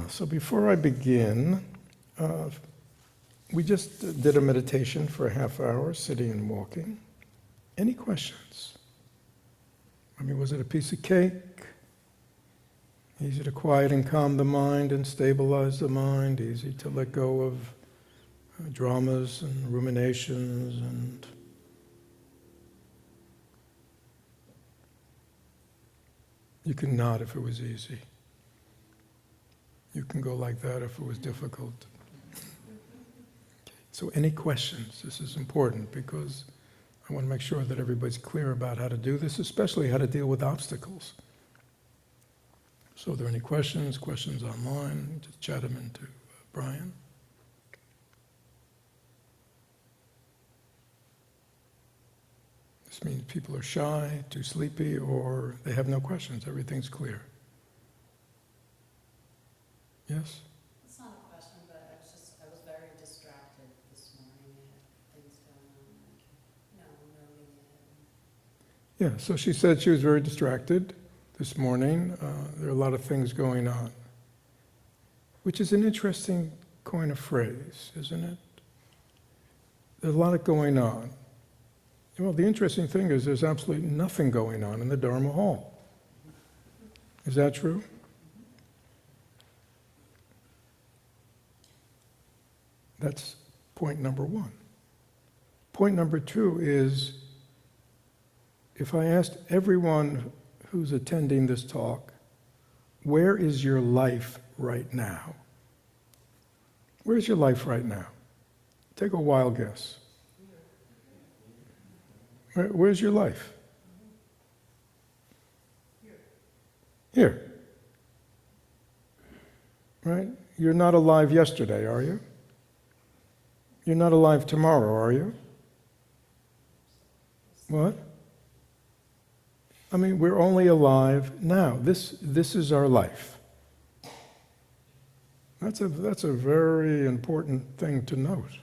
So before I begin, we just did a meditation for a half hour, sitting and walking. Any questions? I mean, was it a piece of cake? Easy to quiet and calm the mind and stabilize the mind, easy to let go of dramas and ruminations and you can nod if it was easy. You can go like that if it was difficult. So any questions? This is important because I want to make sure that everybody's clear about how to do this, especially how to deal with obstacles. So are there any questions? Questions online? Just chat them into Brian. This means people are shy, too sleepy, or they have no questions. Everything's clear. Yes? It's not a question, but I was very distracted this morning. I had things going on, no meaning. Yeah, so she said she was very distracted this morning. There are a lot of things going on, which is an interesting kind of phrase, isn't it? There's a lot going on. Well, the interesting thing is there's absolutely nothing going on in the Dharma hall. Is that true? That's point number one. Point number two is, if I asked everyone who's attending this talk, where is your life right now? Where's your life right now? Take a wild guess. Where's your life? Here. Right? You're not alive yesterday, are you? You're not alive tomorrow, are you? What? I mean, we're only alive now. This is our life. That's a very important thing to note.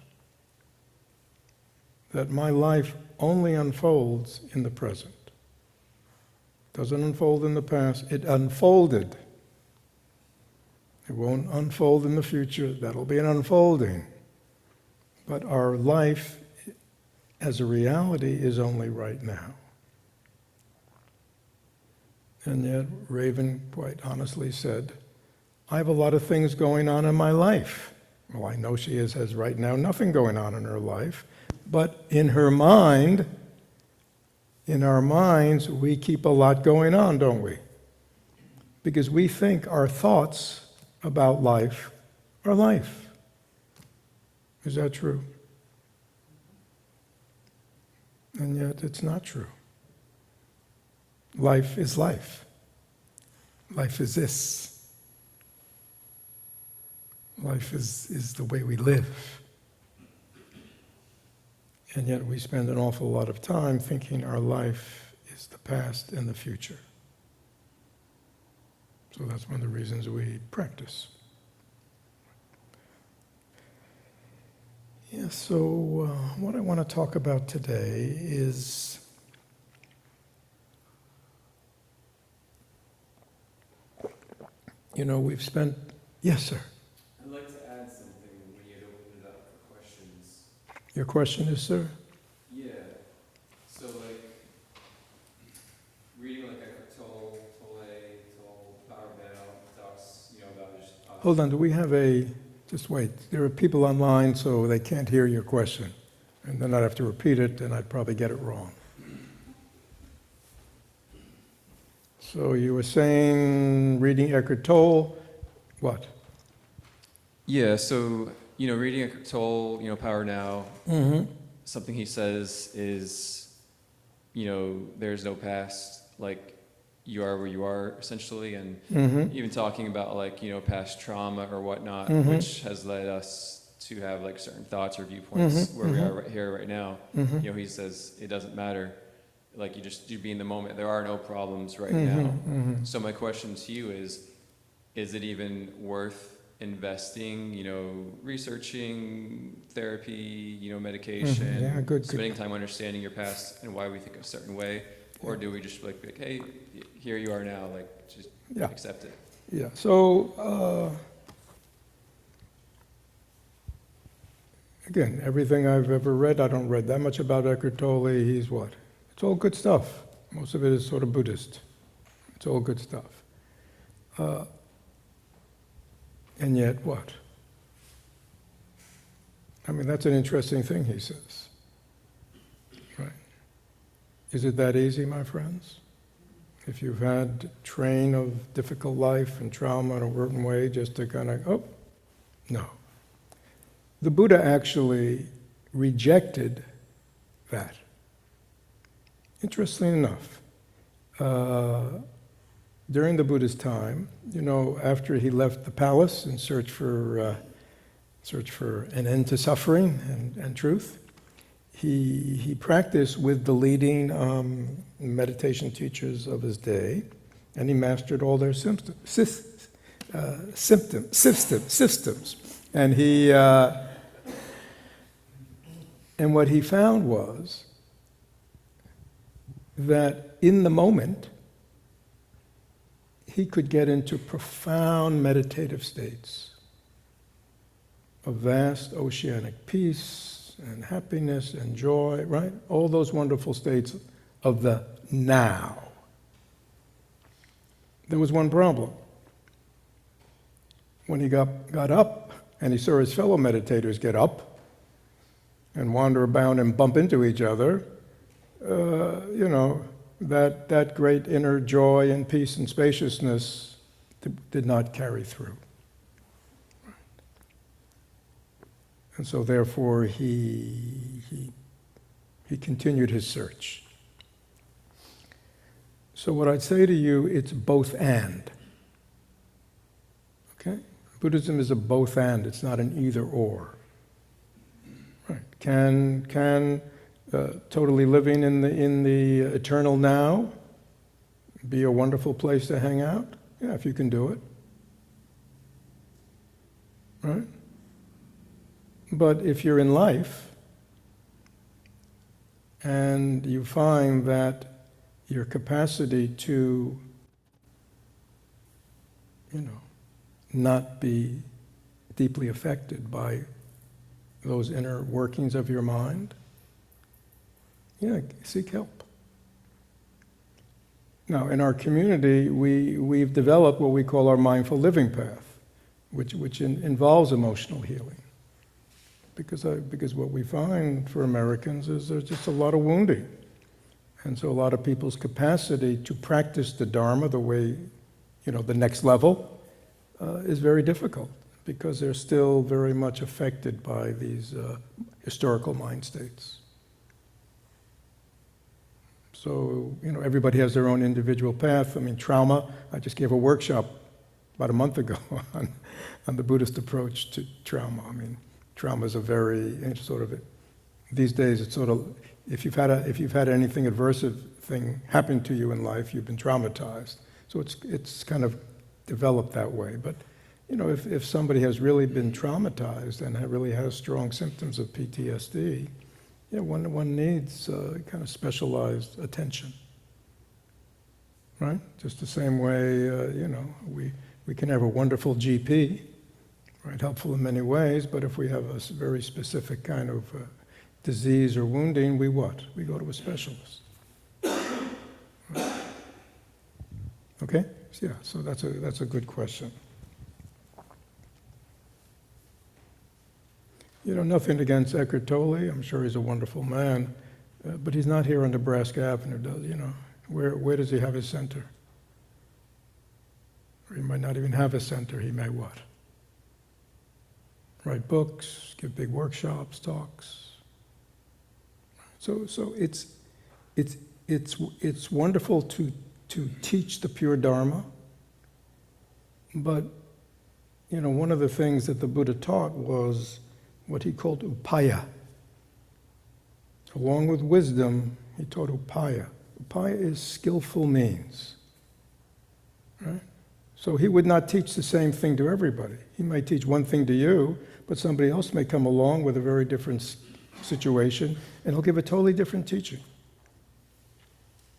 That my life only unfolds in the present. Doesn't unfold in the past. It unfolded. It won't unfold in the future. That'll be an unfolding. But our life as a reality is only right now. And yet, Raven quite honestly said, I have a lot of things going on in my life. Well, I know she has right now nothing going on in her life, but in her mind, in our minds, we keep a lot going on, don't we? Because we think our thoughts about life are life. Is that true? And yet it's not true. Life is life. Life is this. Life is the way we live. And yet we spend an awful lot of time thinking our life is the past and the future. So that's one of the reasons we practice. Yeah, so what I want to talk about today is we've spent... Yes, sir? I'd like to add something when you open it up for questions. Your question is, sir? Yeah. So, reading Eckhart Tolle, Power Down, talks, about just... Hold on, do we have just wait. There are people online, so they can't hear your question. And then I'd have to repeat it, and I'd probably get it wrong. So you were saying, reading Eckhart Tolle, what? Yeah, so, reading Eckhart Tolle, Power Now, something he says is, there's no past, you are where you are, essentially, and even talking about, past trauma or whatnot, which has led us to have, certain thoughts or viewpoints where we are right here, right now. He says it doesn't matter. You be in the moment. There are no problems right now. So my question to you is it even worth investing, researching therapy, medication, spending time understanding your past and why we think a certain way? Or do we just be like, hey, here you are now, just accept it? Yeah, so Again, everything I've ever read, I don't read that much about Eckhart Tolle. He's what? It's all good stuff. Most of it is sort of Buddhist. It's all good stuff. And yet what? I mean, that's an interesting thing he says. Right? Is it that easy, my friends? If you've had train of difficult life and trauma in a certain way, just to kind of, oh, no. The Buddha actually rejected that. Interestingly enough, during the Buddha's time, after he left the palace in search for an end to suffering and truth, he practiced with the leading meditation teachers of his day, and he mastered all their systems. And what he found was that in the moment, he could get into profound meditative states of vast oceanic peace and happiness and joy, right? All those wonderful states of the now. There was one problem. When he got up and he saw his fellow meditators get up and wander about and bump into each other, that great inner joy and peace and spaciousness did not carry through. And so therefore he continued his search. So what I'd say to you, it's both and. Okay? Buddhism is a both and, it's not an either or. Right. Can totally living in the eternal now be a wonderful place to hang out? Yeah, if you can do it. Right? But if you're in life and you find that your capacity to, not be deeply affected by those inner workings of your mind, seek help. Now, in our community, we've developed what we call our mindful living path, which involves emotional healing. Because what we find for Americans is there's just a lot of wounding. And so a lot of people's capacity to practice the Dharma the way, the next level, is very difficult because they're still very much affected by these historical mind states. So, everybody has their own individual path. I mean, trauma, I just gave a workshop about a month ago on the Buddhist approach to trauma. I mean, trauma is a very these days it's sort of, if you've had anything adverse thing happen to you in life, you've been traumatized. So it's kind of developed that way. But if somebody has really been traumatized and really has strong symptoms of PTSD, one needs kind of specialized attention, right? Just the same way, we can have a wonderful GP, right? Helpful in many ways, but if we have a very specific kind of disease or wounding, we what? We go to a specialist. Right? Okay? Yeah, so that's a good question. Nothing against Eckhart Tolle. I'm sure he's a wonderful man, but he's not here on Nebraska Avenue, where does he have his center? Or he might not even have a center. He may what? Write books, give big workshops, talks. So it's wonderful to teach the pure Dharma, but one of the things that the Buddha taught was what he called upaya. Along with wisdom, he taught upaya. Upaya is skillful means, right? So he would not teach the same thing to everybody. He might teach one thing to you, but somebody else may come along with a very different situation, and he'll give a totally different teaching,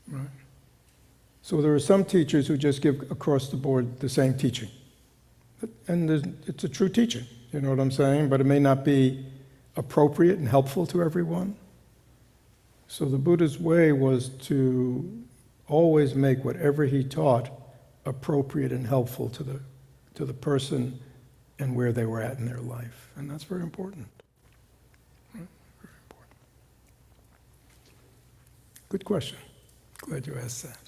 right? So there are some teachers who just give across the board the same teaching. And it's a true teaching, you know what I'm saying? But it may not be appropriate and helpful to everyone. So the Buddha's way was to always make whatever he taught appropriate and helpful to the person and where they were at in their life. And that's very important. Right? Very important. Good question. Glad you asked that.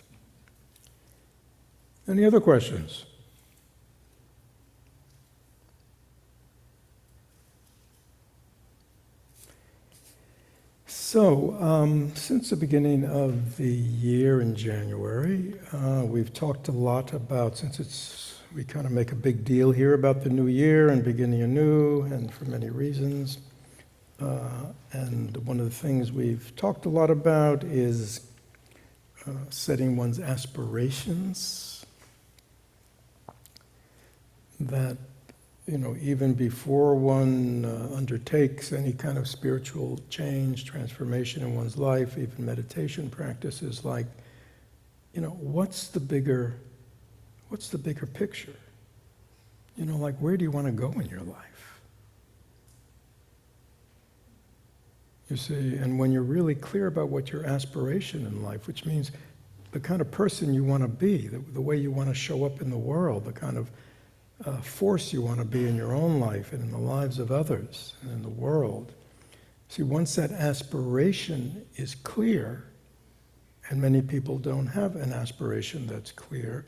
Any other questions? So, since the beginning of the year in January, we've talked a lot about, we kind of make a big deal here about the new year and beginning anew, and for many reasons. And one of the things we've talked a lot about is setting one's aspirations. That, even before one undertakes any kind of spiritual change, transformation in one's life, even meditation practices, like, what's the bigger picture? Like, where do you want to go in your life? You see, and when you're really clear about what your aspiration in life, which means the kind of person you want to be, the way you want to show up in the world, the kind of force you want to be in your own life and in the lives of others and in the world. See, once that aspiration is clear, and many people don't have an aspiration that's clear,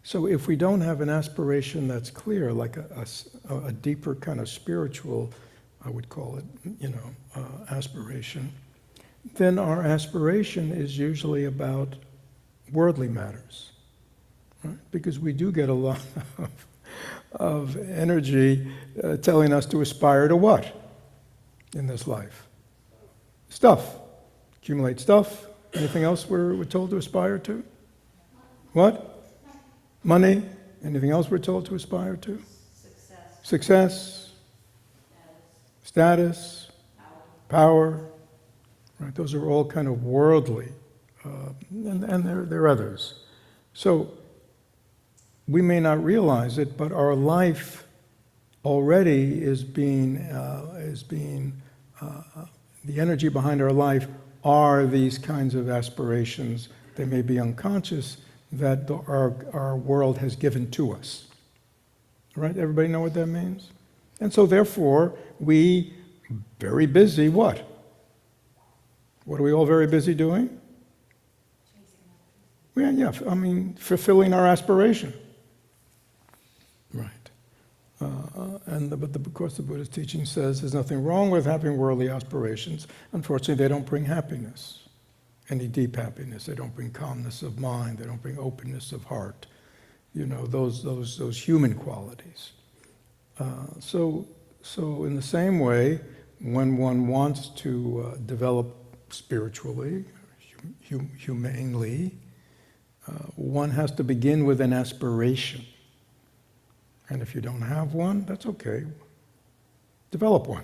so if we don't have an aspiration that's clear, like a deeper kind of spiritual, I would call it, aspiration, then our aspiration is usually about worldly matters. Right? Because we do get a lot of energy telling us to aspire to what in this life? Stuff. Accumulate stuff. Anything else we're told to aspire to? What? Money. Anything else we're told to aspire to? Success. Status. Power. Right? Those are all kind of worldly. And there are others. So we may not realize it, but our life already is being the energy behind our life are these kinds of aspirations. They may be unconscious that our world has given to us. Right? Everybody know what that means? And so therefore, we very busy what? What are we all very busy doing? Fulfilling our aspiration. Right. But of course the Buddhist teaching says there's nothing wrong with having worldly aspirations. Unfortunately, they don't bring happiness, any deep happiness. They don't bring calmness of mind. They don't bring openness of heart. Those human qualities. So in the same way, when one wants to develop spiritually, humanely, one has to begin with an aspiration. And if you don't have one, that's okay. Develop one.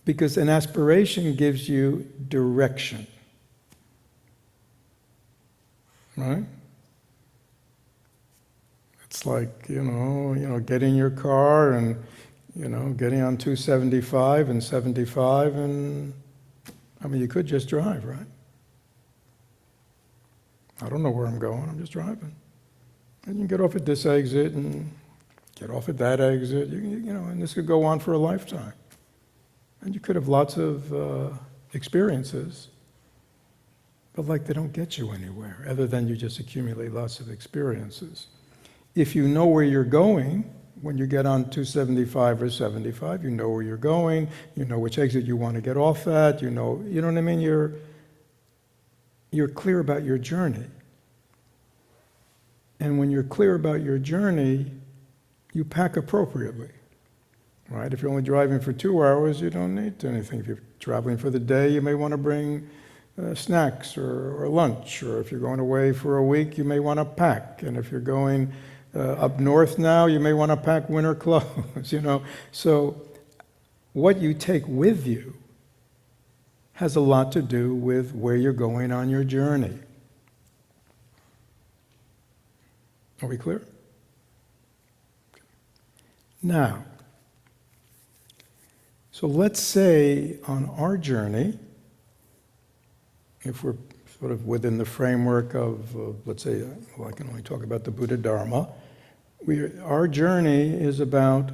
Because an aspiration gives you direction. Right? It's like, getting in your car and, getting on 275 and 75 and, you could just drive, right? I don't know where I'm going, I'm just driving. And you can get off at this exit and get off at that exit, and this could go on for a lifetime. And you could have lots of experiences, but they don't get you anywhere, other than you just accumulate lots of experiences. If you know where you're going, when you get on 275 or 75, you know where you're going, you know which exit you want to get off at, you know what I mean? You're clear about your journey. And when you're clear about your journey, you pack appropriately, right? If you're only driving for 2 hours, you don't need anything. If you're traveling for the day, you may want to bring snacks or lunch. Or if you're going away for a week, you may want to pack. And if you're going up north now, you may want to pack winter clothes, So what you take with you has a lot to do with where you're going on your journey. Are we clear? Now, So let's say on our journey, if we're sort of within the framework of, let's say, well, I can only talk about the Buddha Dharma, our journey is about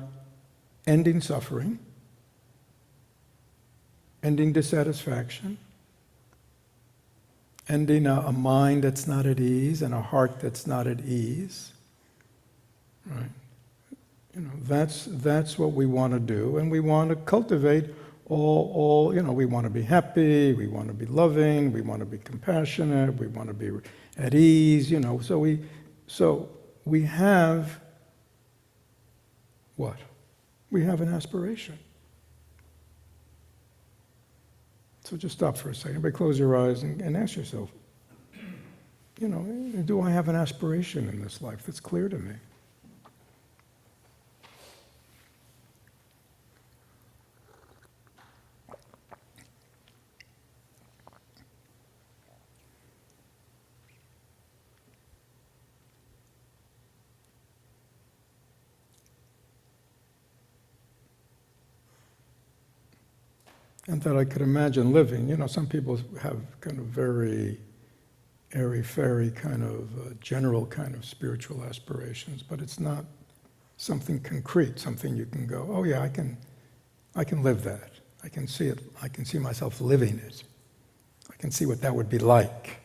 ending suffering, ending dissatisfaction, ending a mind that's not at ease and a heart that's not at ease, right? That's what we want to do, and we want to cultivate all. We want to be happy, we want to be loving, we want to be compassionate, we want to be at ease. So we have what? We have an aspiration. So just stop for a second. Everybody close your eyes and ask yourself, do I have an aspiration in this life that's clear to me? And that I could imagine living. Some people have kind of very airy-fairy kind of general kind of spiritual aspirations, but it's not something concrete, something you can go, oh yeah, I can live that. I can see it. I can see myself living it. I can see what that would be like.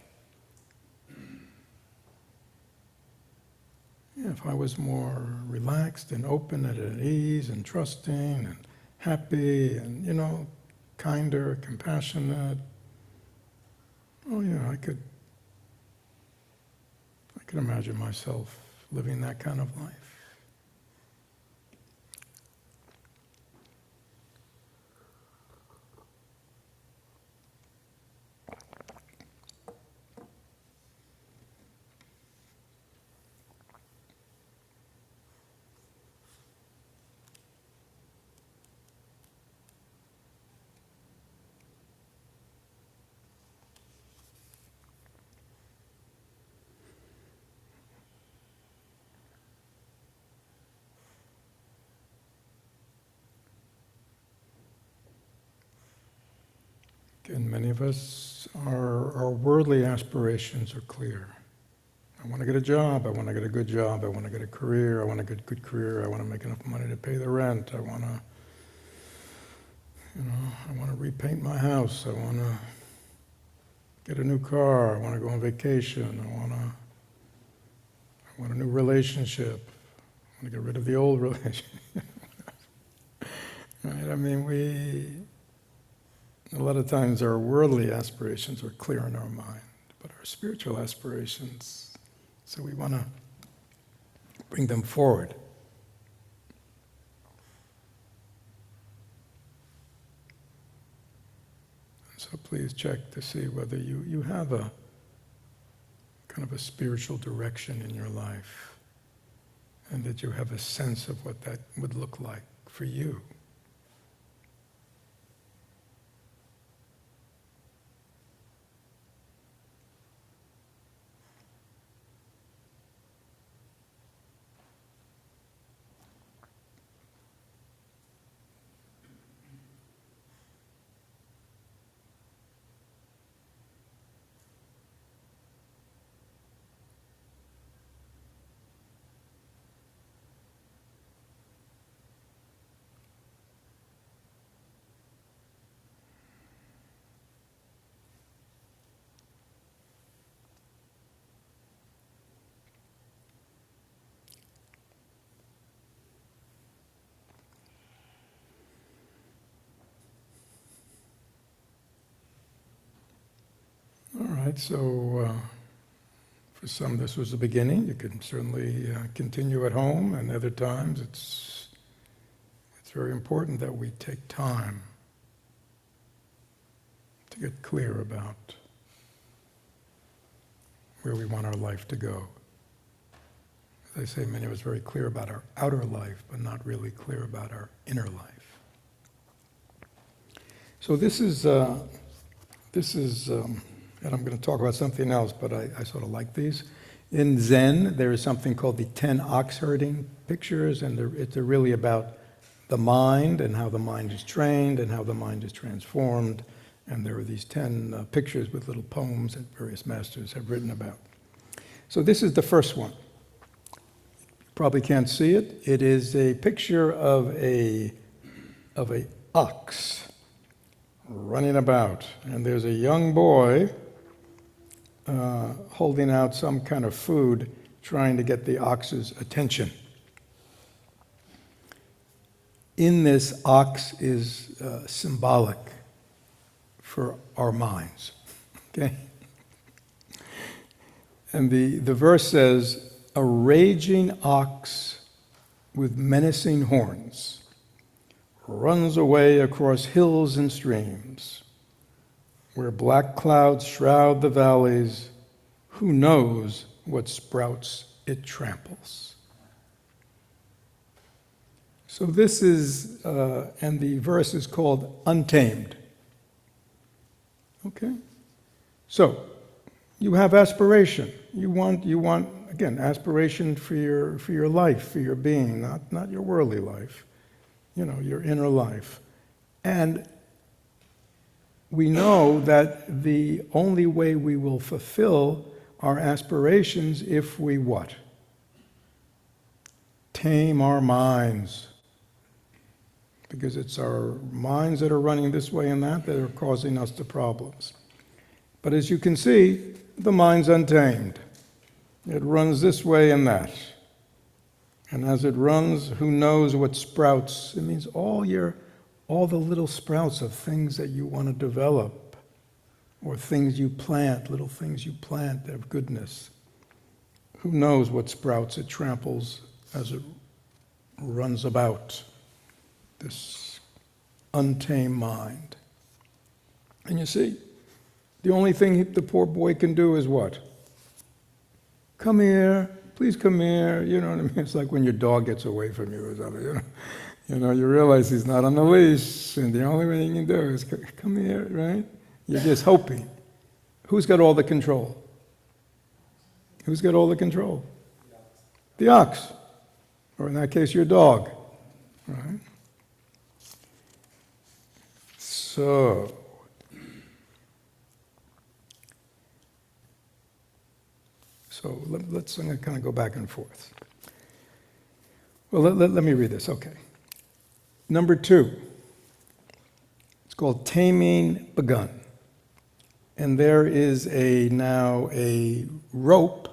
Yeah, if I was more relaxed and open and at ease and trusting and happy and, kinder, compassionate. Oh yeah, I could imagine myself living that kind of life. And many of us, our worldly aspirations are clear. I want to get a job, I want to get a good job, I want to get a career, I want to get a good career, I want to make enough money to pay the rent, I want to repaint my house, I want to get a new car, I want to go on vacation, I want a new relationship, I want to get rid of the old relationship. Right? A lot of times our worldly aspirations are clear in our mind, but our spiritual aspirations, so we want to bring them forward. So please check to see whether you have a kind of a spiritual direction in your life, and that you have a sense of what that would look like for you. All right, so for some this was the beginning. You can certainly continue at home, and other times it's very important that we take time to get clear about where we want our life to go. As I say, many of us are very clear about our outer life, but not really clear about our inner life. So this is, and I'm going to talk about something else, but I sort of like these. In Zen, there is something called the 10 ox herding pictures, and they're really about the mind and how the mind is trained and how the mind is transformed. And there are these 10 pictures with little poems that various masters have written about. So this is the first one. You probably can't see it. It is a picture of a ox running about. And there's a young boy holding out some kind of food, trying to get the ox's attention. In this, ox is symbolic for our minds, okay? And the verse says, a raging ox with menacing horns runs away across hills and streams, where black clouds shroud the valleys, who knows what sprouts it tramples. So this is, and the verse is called Untamed. Okay? So, you have aspiration. You want again, aspiration for your life, for your being, not your worldly life, your inner life. And we know that the only way we will fulfill our aspirations if we what? Tame our minds. Because it's our minds that are running this way and that are causing us the problems. But as you can see, the mind's untamed. It runs this way and that. And as it runs, who knows what sprouts? It means all the little sprouts of things that you want to develop, or things you plant, little things you plant of goodness. Who knows what sprouts it tramples as it runs about, this untamed mind. And you see, the only thing the poor boy can do is what? Come here, please come here. You know what I mean? It's like when your dog gets away from you or something. You realize he's not on the leash, and the only thing you can do is come here, right? You're just hoping. Who's got all the control? Who's got all the control? The ox. Or in that case, your dog. Right? So, I'm going to kind of go back and forth. Well, let me read this, okay. Number 2, it's called Taming Begun. And there is now a rope.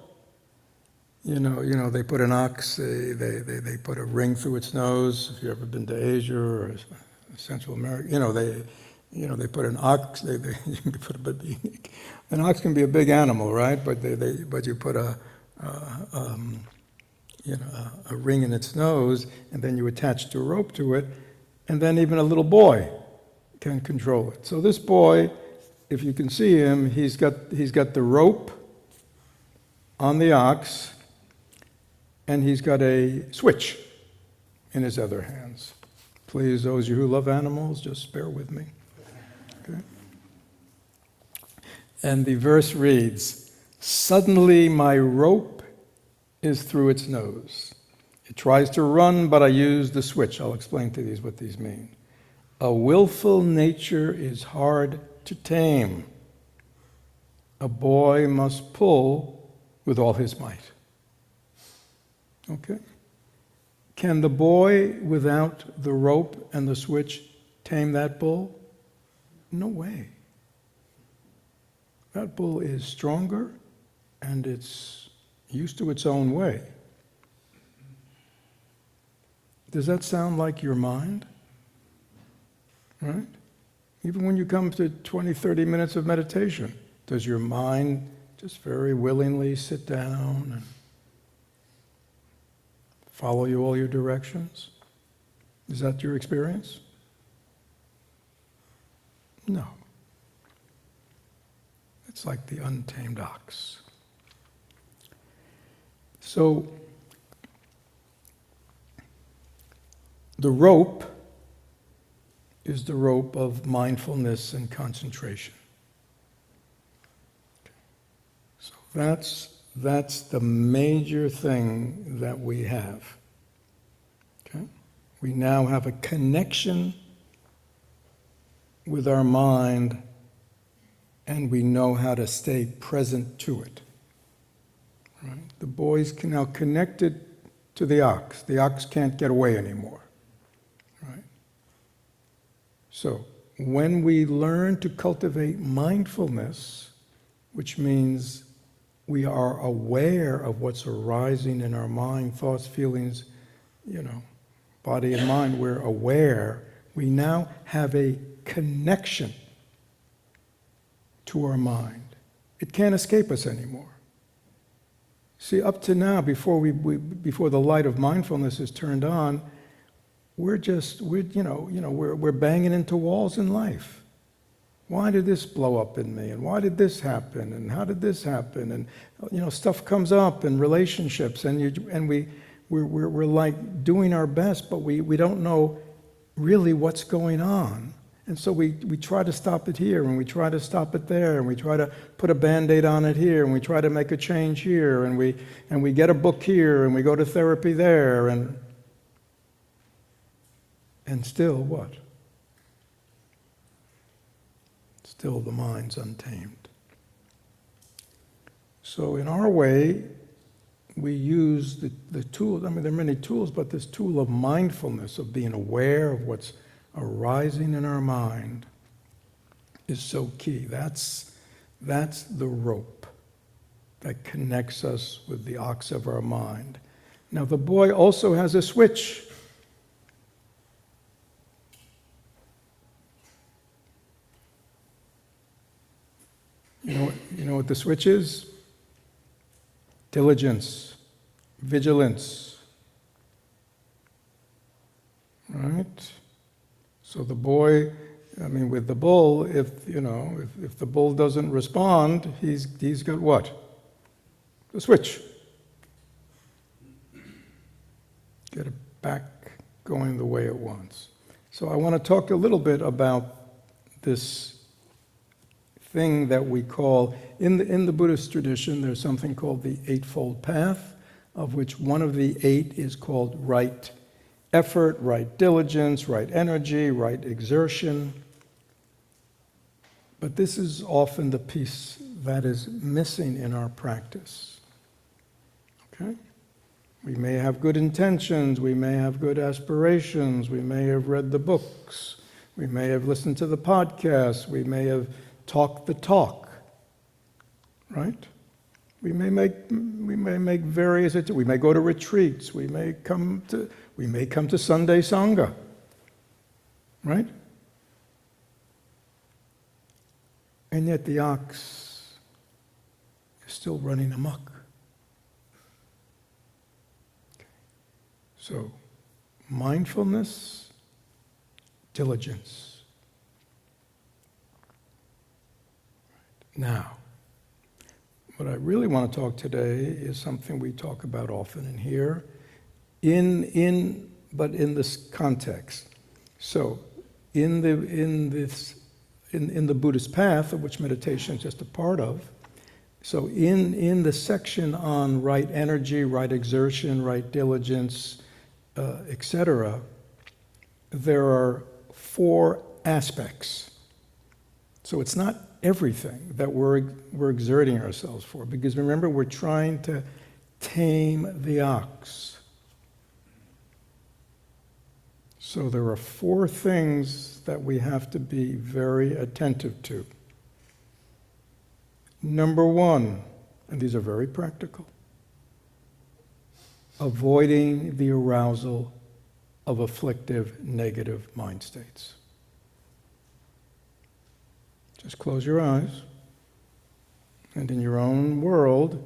They put an ox, they put a ring through its nose. If you've ever been to Asia or Central America, they put an ox. An ox can be a big animal, right? But you put a ring in its nose, and then you attach a rope to it, and then even a little boy can control it. So this boy, if you can see him, he's got the rope on the ox, and he's got a switch in his other hands. Please, those of you who love animals, just bear with me. Okay? And the verse reads, suddenly my rope is through its nose. It tries to run, but I use the switch. I'll explain to these what these mean. A willful nature is hard to tame. A boy must pull with all his might. Okay? Can the boy, without the rope and the switch, tame that bull? No way. That bull is stronger, and it's used to its own way. Does that sound like your mind? Right? Even when you come to 20, 30 minutes of meditation, does your mind just very willingly sit down and follow you all your directions? Is that your experience? No. It's like the untamed ox. So, the rope is the rope of mindfulness and concentration. So that's the major thing that we have. Okay? We now have a connection with our mind, and we know how to stay present to it. Right? The boy's now connected to the ox. The ox can't get away anymore. Right? So, when we learn to cultivate mindfulness, which means we are aware of what's arising in our mind, thoughts, feelings, body and mind, we're aware, we now have a connection to our mind. It can't escape us anymore. See, up to now, before the light of mindfulness is turned on, we're banging into walls in life. Why did this blow up in me? And why did this happen? And how did this happen? And stuff comes up in relationships, and we're like doing our best, but we don't know really what's going on. And so we try to stop it here, and we try to stop it there, and we try to put a Band-Aid on it here, and we try to make a change here, and we get a book here, and we go to therapy there, and still what? Still the mind's untamed. So in our way, we use the tool, there are many tools, but this tool of mindfulness, of being aware of what's arising in our mind, is so key. That's the rope that connects us with the ox of our mind. Now the boy also has a switch. You know what the switch is? Diligence, vigilance. Right? So the boy, with the bull, if the bull doesn't respond, he's got what? The switch. Get it back going the way it wants. So I want to talk a little bit about this thing that we call, in the Buddhist tradition, there's something called the Eightfold Path, of which one of the 8 is called right effort, right diligence, right energy, right exertion. But this is often the piece that is missing in our practice. Okay? We may have good intentions, we may have good aspirations, we may have read the books, we may have listened to the podcasts, we may have talked the talk, right? We may make various, we may go to retreats, we may come to Sunday Sangha, right? And yet the ox is still running amok. So, mindfulness, diligence. Now, what I really want to talk today is something we talk about often in here, but in this context. So, in the Buddhist path, of which meditation is just a part of, so in the section on right energy, right exertion, right diligence, etc., there are 4 aspects. So it's not everything that we're exerting ourselves for, because remember, we're trying to tame the ox. So there are 4 things that we have to be very attentive to. Number 1, and these are very practical, avoiding the arousal of afflictive, negative mind states. Just close your eyes, and in your own world,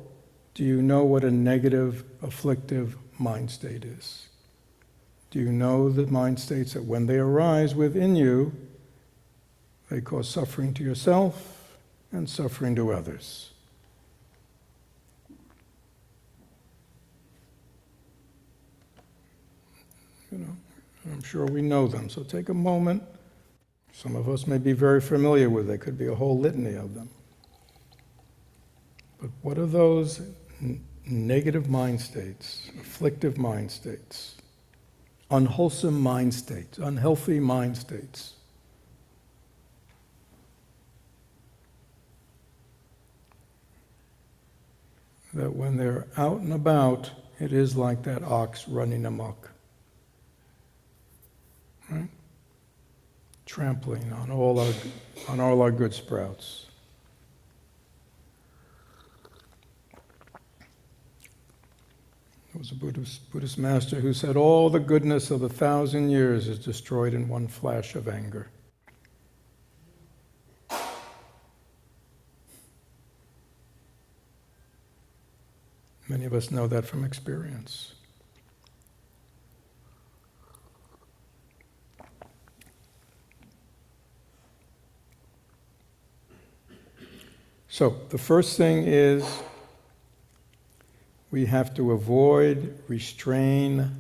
do you know what a negative, afflictive mind state is? Do you know the mind states that when they arise within you, they cause suffering to yourself and suffering to others? I'm sure we know them, so take a moment. Some of us may be very familiar with it. There could be a whole litany of them. But what are those negative mind states, afflictive mind states, unwholesome mind states, unhealthy mind states. That when they're out and about, it is like that ox running amok. Right? Trampling on all our good sprouts. There was a Buddhist master who said, all the goodness of 1,000 years is destroyed in one flash of anger. Many of us know that from experience. So, the first thing is we have to avoid, restrain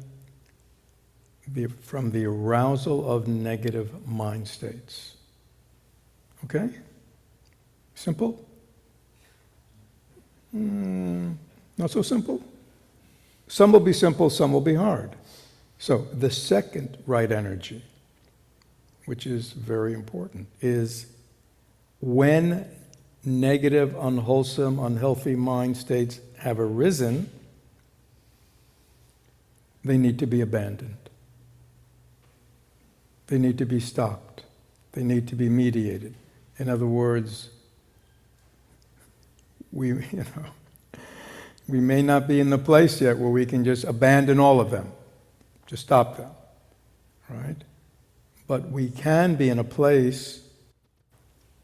from the arousal of negative mind states. Okay? Simple? Not so simple? Some will be simple, some will be hard. So, the second right energy, which is very important, is when negative, unwholesome, unhealthy mind states have arisen, they need to be abandoned. They need to be stopped. They need to be mediated. In other words, we may not be in the place yet where we can just abandon all of them, just stop them, right? But we can be in a place,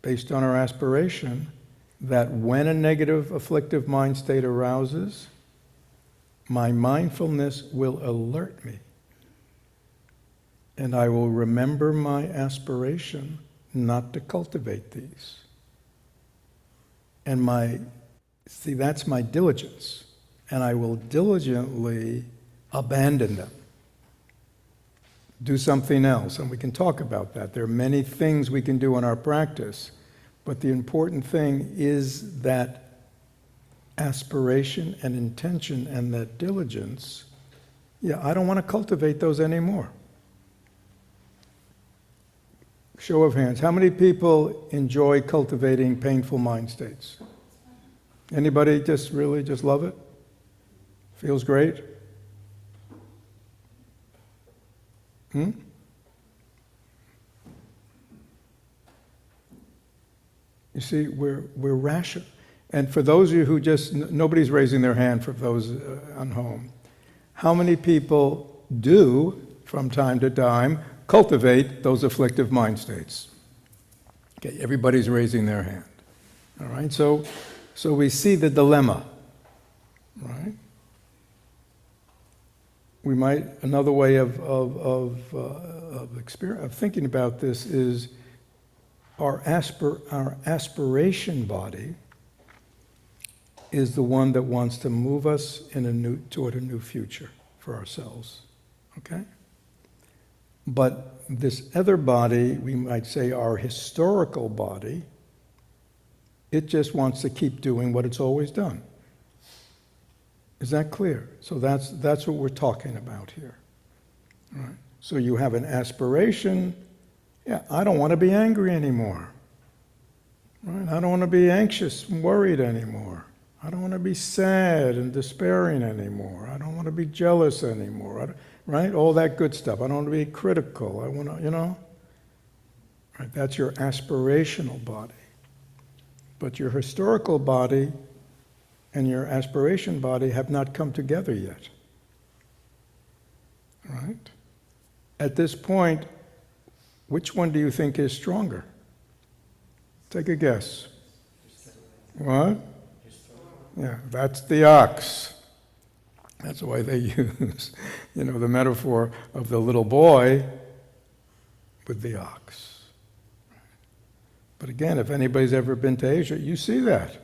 based on our aspiration, that when a negative, afflictive mind state arouses, my mindfulness will alert me. And I will remember my aspiration not to cultivate these. And that's my diligence. And I will diligently abandon them. Do something else. And we can talk about that. There are many things we can do in our practice. But the important thing is that aspiration and intention and that diligence. Yeah, I don't want to cultivate those anymore. Show of hands. How many people enjoy cultivating painful mind states? Anybody just love it? Feels great? You see, we're rational. And for those of you who nobody's raising their hand for those on home. How many people do, from time to time, cultivate those afflictive mind states? Okay, everybody's raising their hand. All right, so we see the dilemma, right? We might, another way of thinking about this is our aspiration body is the one that wants to move us toward a new future for ourselves, okay? But this other body, we might say our historical body, it just wants to keep doing what it's always done. Is that clear? So that's what we're talking about here. All right. So you have an aspiration. Yeah, I don't want to be angry anymore. Right? I don't want to be anxious and worried anymore. I don't want to be sad and despairing anymore. I don't want to be jealous anymore. Right? All that good stuff. I don't want to be critical. I want to, Right? That's your aspirational body. But your historical body and your aspiration body have not come together yet. Right? At this point, which one do you think is stronger? Take a guess. What? Yeah, that's the ox. That's why they use, the metaphor of the little boy with the ox. But again, if anybody's ever been to Asia, you see that.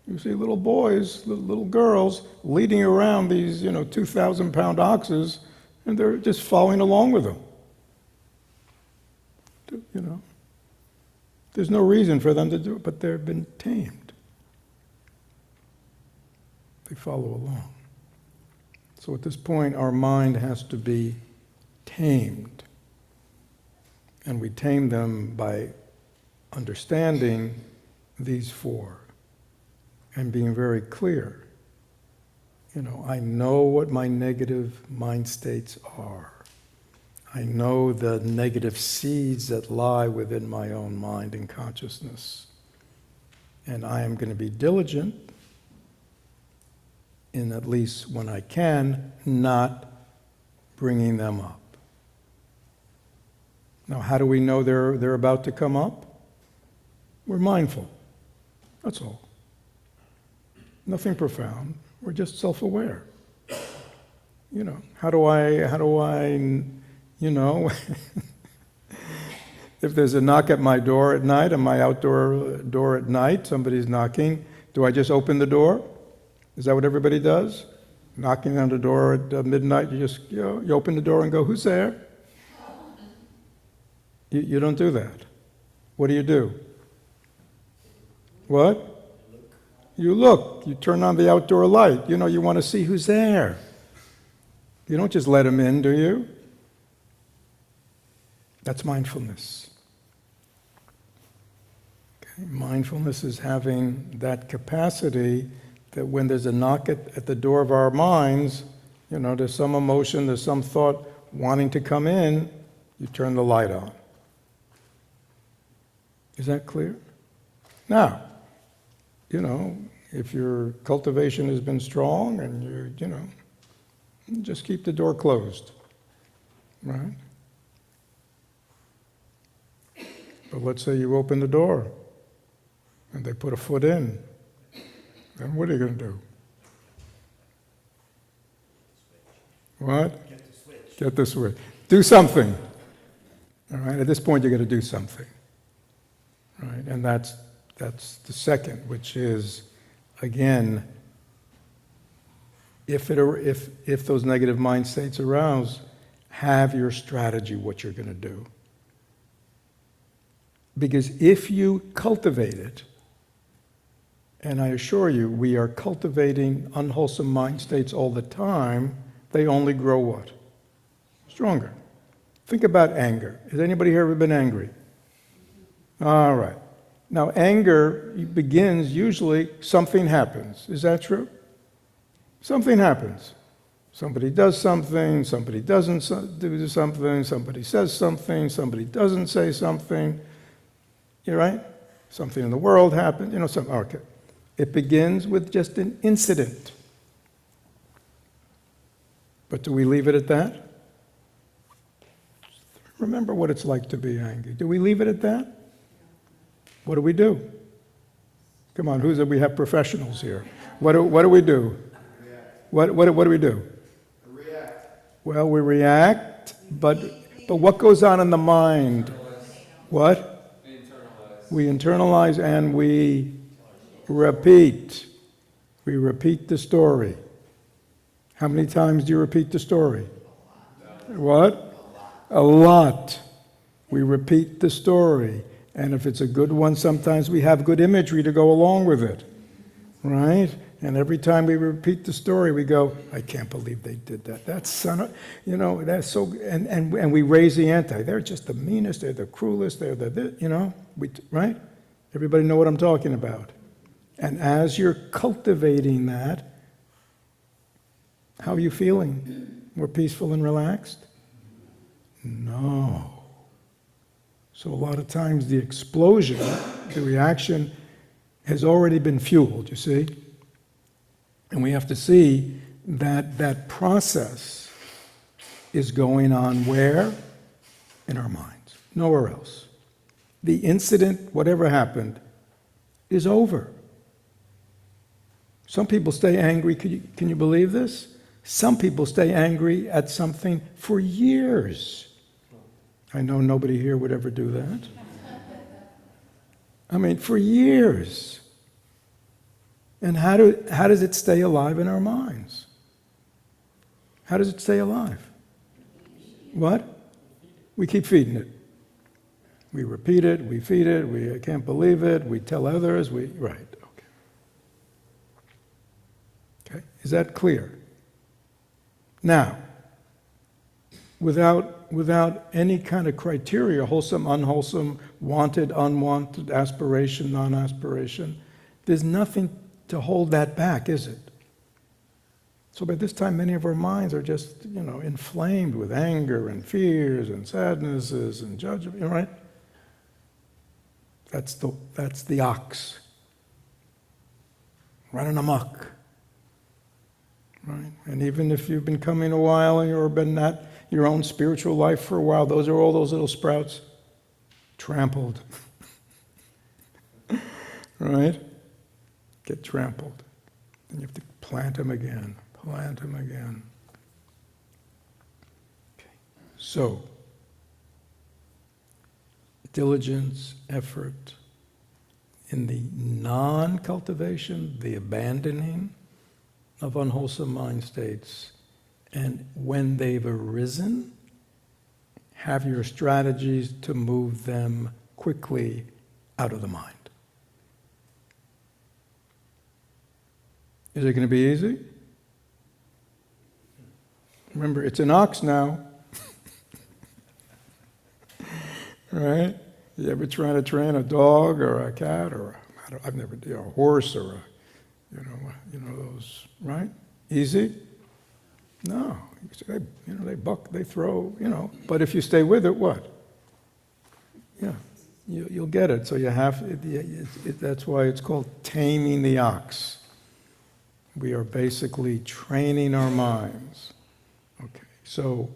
You see little boys, little girls leading around these, 2,000-pound oxes, and they're just following along with them. There's no reason for them to do it, but they've been tamed. They follow along. So at this point, our mind has to be tamed. And we tame them by understanding these four and being very clear. I know what my negative mind states are. I know the negative seeds that lie within my own mind and consciousness. And I am going to be diligent in, at least when I can, not bringing them up. Now, how do we know they're about to come up? We're mindful. That's all. Nothing profound. We're just self-aware. How do I, if there's a knock at my door at night, on my outdoor door at night, somebody's knocking, do I just open the door? Is that what everybody does? Knocking on the door at midnight, you open the door and go, who's there? You don't do that. What do? What? You look. You turn on the outdoor light. You want to see who's there. You don't just let them in, do you? That's mindfulness. Okay? Mindfulness is having that capacity that when there's a knock at the door of our minds, there's some emotion, there's some thought wanting to come in, you turn the light on. Is that clear? Now, if your cultivation has been strong and you just keep the door closed, right? But let's say you open the door and they put a foot in, then what are you going to do? What? Get the switch. Do something. All right? At this point, you're going to do something. Right? And that's the second, which is, again, if those negative mind states arouse, have your strategy, what you're going to do. Because if you cultivate it, and I assure you, we are cultivating unwholesome mind states all the time, they only grow what? Stronger. Think about anger. Has anybody here ever been angry? All right. Now, anger begins usually, something happens. Is that true? Something happens. Somebody does something, somebody doesn't do something, somebody says something, somebody doesn't say something. You're right? Something in the world happened, something. Okay. It begins with just an incident. But do we leave it at that? Remember what it's like to be angry. Do we leave it at that? What do we do? Come on, we have professionals here. What do we do? What do we do? React. Well, we react, but what goes on in the mind? What? We internalize and we repeat. We repeat the story. How many times do you repeat the story? What? A lot. We repeat the story. And if it's a good one, sometimes we have good imagery to go along with it. Right? And every time we repeat the story, we go, I can't believe they did that. That's that's so, and we raise the ante. They're just the meanest, they're the cruelest, they're right? Everybody know what I'm talking about. And as you're cultivating that, how are you feeling? More peaceful and relaxed? No. So a lot of times the explosion, the reaction, has already been fueled, you see? And we have to see that that process is going on where? In our minds, nowhere else. The incident, whatever happened, is over. Some people stay angry, can you believe this? Some people stay angry at something for years. I know nobody here would ever do that. I mean, for years. And how does it stay alive in our minds? How does it stay alive? What? We keep feeding it. We repeat it, we feed it, we can't believe it, we tell others, right, okay. Okay, is that clear? Now, without any kind of criteria, wholesome, unwholesome, wanted, unwanted, aspiration, non-aspiration. There's nothing to hold that back, is it? So by this time, many of our minds are just, inflamed with anger and fears and sadnesses and judgment, right? That's the ox running amok, right? And even if you've been coming a while and you've been at your own spiritual life for a while, those are all those little sprouts trampled, right? Get trampled. And you have to plant them again. Plant them again. Okay. So, diligence, effort, in the non-cultivation, the abandoning of unwholesome mind states, and when they've arisen, have your strategies to move them quickly out of the mind. Is it going to be easy? Remember, it's an ox now. Right? You ever try to train a dog or a cat or I've never did a horse or those, right? Easy? No. They buck, they throw, But if you stay with it, what? Yeah, you'll get it. So you have. That's why it's called taming the ox. We are basically training our minds. Okay, so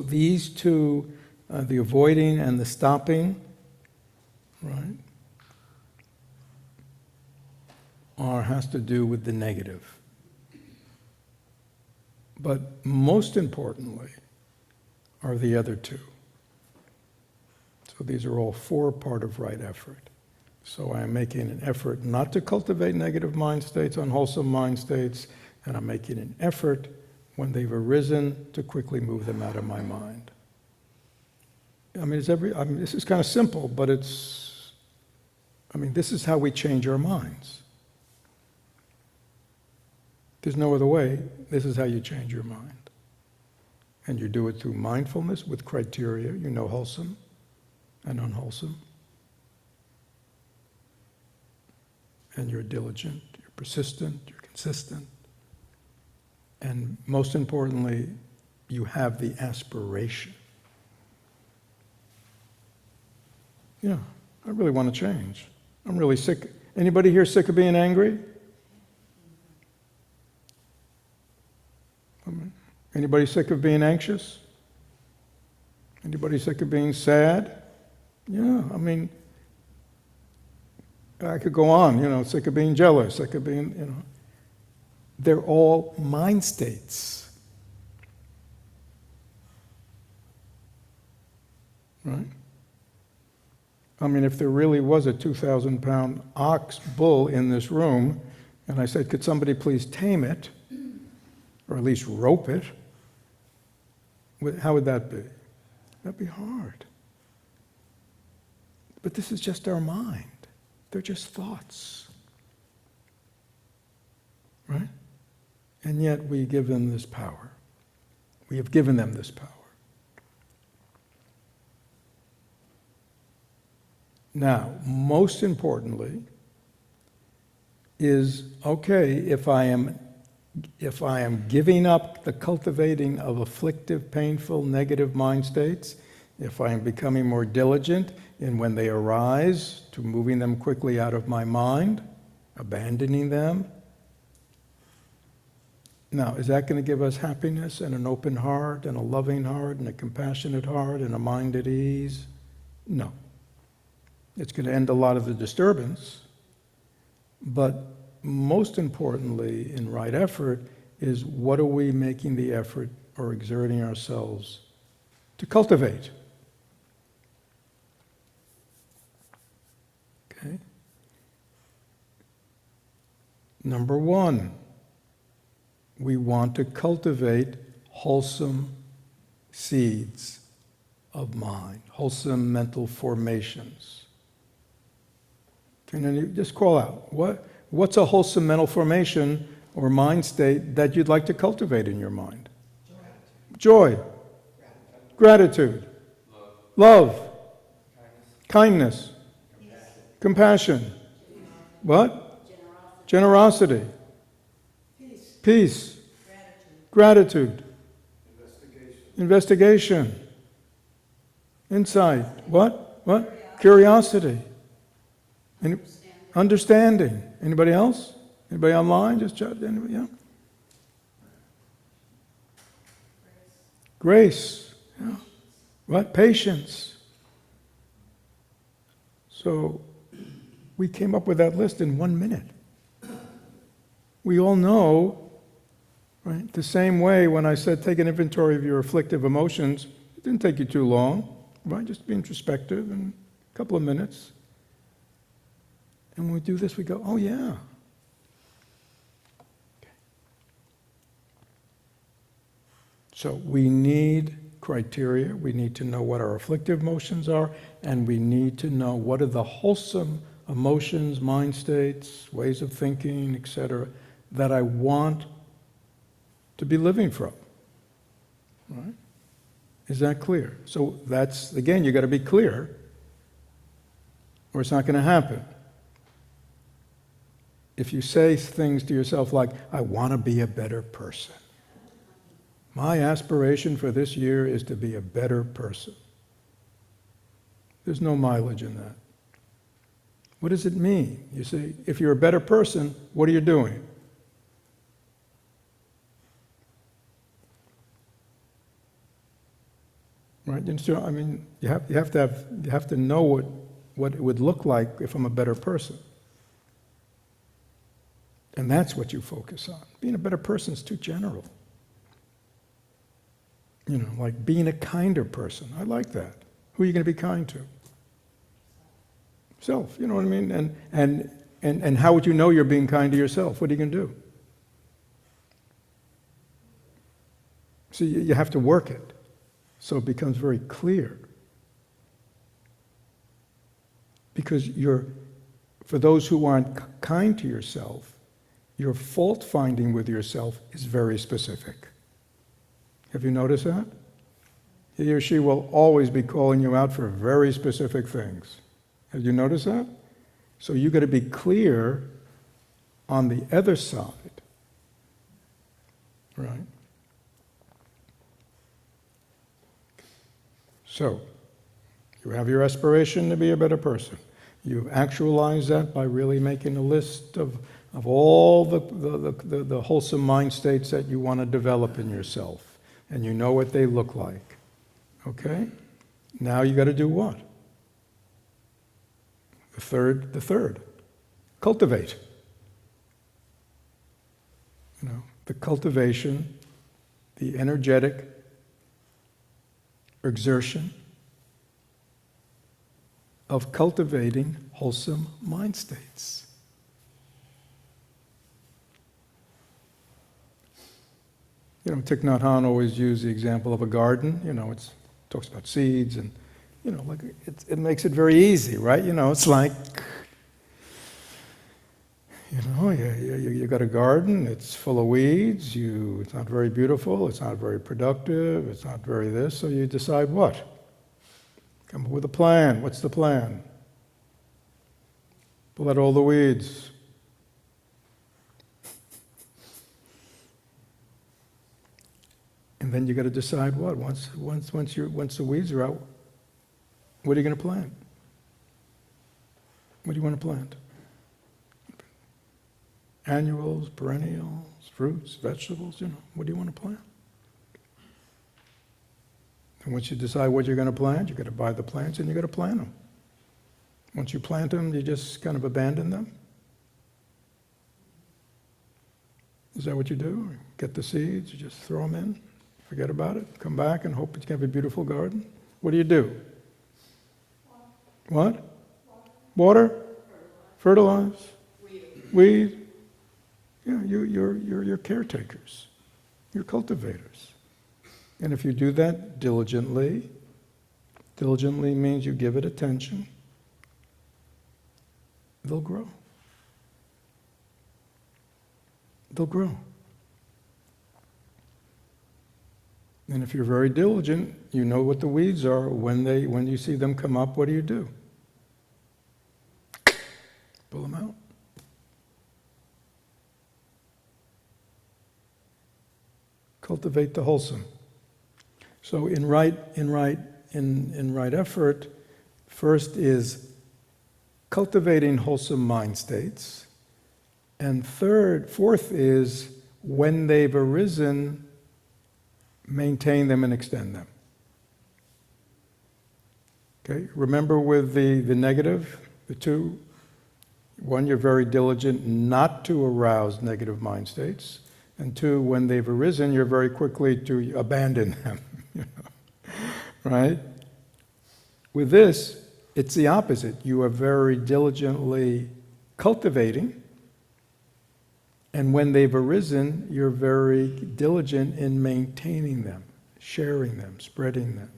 these two, the avoiding and the stopping, right, has to do with the negative. But most importantly are the other two. So these are all four part of right effort. So I am making an effort not to cultivate negative mind states, unwholesome mind states, and I'm making an effort when they've arisen to quickly move them out of my mind. This is kind of simple, but this is how we change our minds. There's no other way. This is how you change your mind. And you do it through mindfulness with criteria, wholesome and unwholesome. And you're diligent, you're persistent, you're consistent. And most importantly, you have the aspiration. Yeah, I really want to change. I'm really sick. Anybody here sick of being angry? Anybody sick of being anxious? Anybody sick of being sad? Yeah, I could go on, sick of being jealous, sick of being, They're all mind states. Right? If there really was a 2,000-pound ox bull in this room, and I said, could somebody please tame it, or at least rope it, how would that be? That'd be hard. But this is just our mind. They're just thoughts. Right? And yet we give them this power. We have given them this power. Now, most importantly, is okay, if I am giving up the cultivating of afflictive, painful, negative mind states, if I am becoming more diligent in when they arise, to moving them quickly out of my mind, abandoning them. Now, is that going to give us happiness and an open heart and a loving heart and a compassionate heart and a mind at ease? No. It's going to end a lot of the disturbance, but most importantly in right effort is what are we making the effort or exerting ourselves to cultivate? Okay. Number one, we want to cultivate wholesome seeds of mind, wholesome mental formations. And then you just call out, what's a wholesome mental formation or mind state that you'd like to cultivate in your mind? joy, gratitude, love, kindness, compassion. What? Generosity, peace, gratitude, investigation, insight. What? Curiosity. Understanding. Anybody else? Anybody online? Just chat. Anybody? Yeah. Grace. Yeah. What? Patience. So we came up with that list in 1 minute. We all know, right? The same way when I said take an inventory of your afflictive emotions, it didn't take you too long, right? Just be introspective in a couple of minutes. And when we do this, we go, oh yeah. So we need criteria, we need to know what our afflictive emotions are, and we need to know what are the wholesome emotions, mind states, ways of thinking, etc., that I want to be living from. Right? Is that clear? So that's, again, you've got to be clear, or it's not going to happen. If you say things to yourself like, I want to be a better person. My aspiration for this year is to be a better person. There's no mileage in that. What does it mean? You see, if you're a better person, what are you doing? Right? I mean, you have to know what it would look like if I'm a better person. And that's what you focus on. Being a better person is too general. You know, like being a kinder person. I like that. Who are you going to be kind to? Self, you know what I mean? And how would you know you're being kind to yourself? What are you going to do? See, you have to work it so it becomes very clear. Because for those who aren't kind to yourself, your fault finding with yourself is very specific. Have you noticed that? He or she will always be calling you out for very specific things. Have you noticed that? So you've got to be clear on the other side. Right? So, you have your aspiration to be a better person. You actualize that by really making a list of all the wholesome mind states that you want to develop in yourself. And you know what they look like. Okay? Now you got to do what? The third. Cultivate. You know, the cultivation, the energetic exertion of cultivating wholesome mind states. You know, Thich Nhat Hanh always used the example of a garden. You know, it talks about seeds and, you know, like it makes it very easy, right? You know, it's like, you know, you got a garden, it's full of weeds, it's not very beautiful, it's not very productive, it's not very this, so you decide what? Come up with a plan. What's the plan? Pull out all the weeds. And then you got to decide what? Once the weeds are out, what are you going to plant? What do you want to plant? Annuals, perennials, fruits, vegetables, you know, what do you want to plant? And once you decide what you're going to plant, you've got to buy the plants and you've got to plant them. Once you plant them, you just kind of abandon them? Is that what you do? Get the seeds, you just throw them in, forget about it, come back and hope you can have a beautiful garden? What do? What? Water? Fertilize? Weed? Yeah, you're caretakers. You're cultivators. And if you do that diligently means you give it attention, they'll grow. They'll grow. And if you're very diligent, you know what the weeds are. When you see them come up, what do? Pull them out. Cultivate the wholesome. So in right effort, first is cultivating wholesome mind states, and fourth is when they've arisen, maintain them and extend them. Okay, remember with the negative, the two. One, you're very diligent not to arouse negative mind states. And two, when they've arisen, you're very quickly to abandon them. Right? With this, it's the opposite. You are very diligently cultivating, and when they've arisen, you're very diligent in maintaining them, sharing them, spreading them,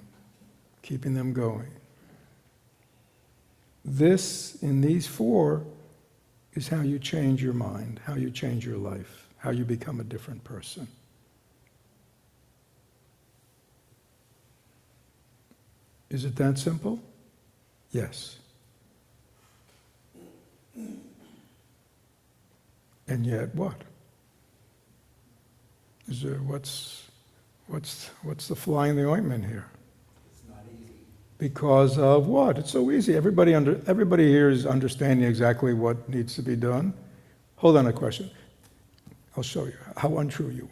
keeping them going. This, in these four, is how you change your mind, how you change your life, how you become a different person. Is it that simple? Yes. And yet what? Is there, what's the fly in the ointment here? It's not easy. Because of what? It's so easy. Everybody here is understanding exactly what needs to be done. Hold on a question. I'll show you how untrue you are.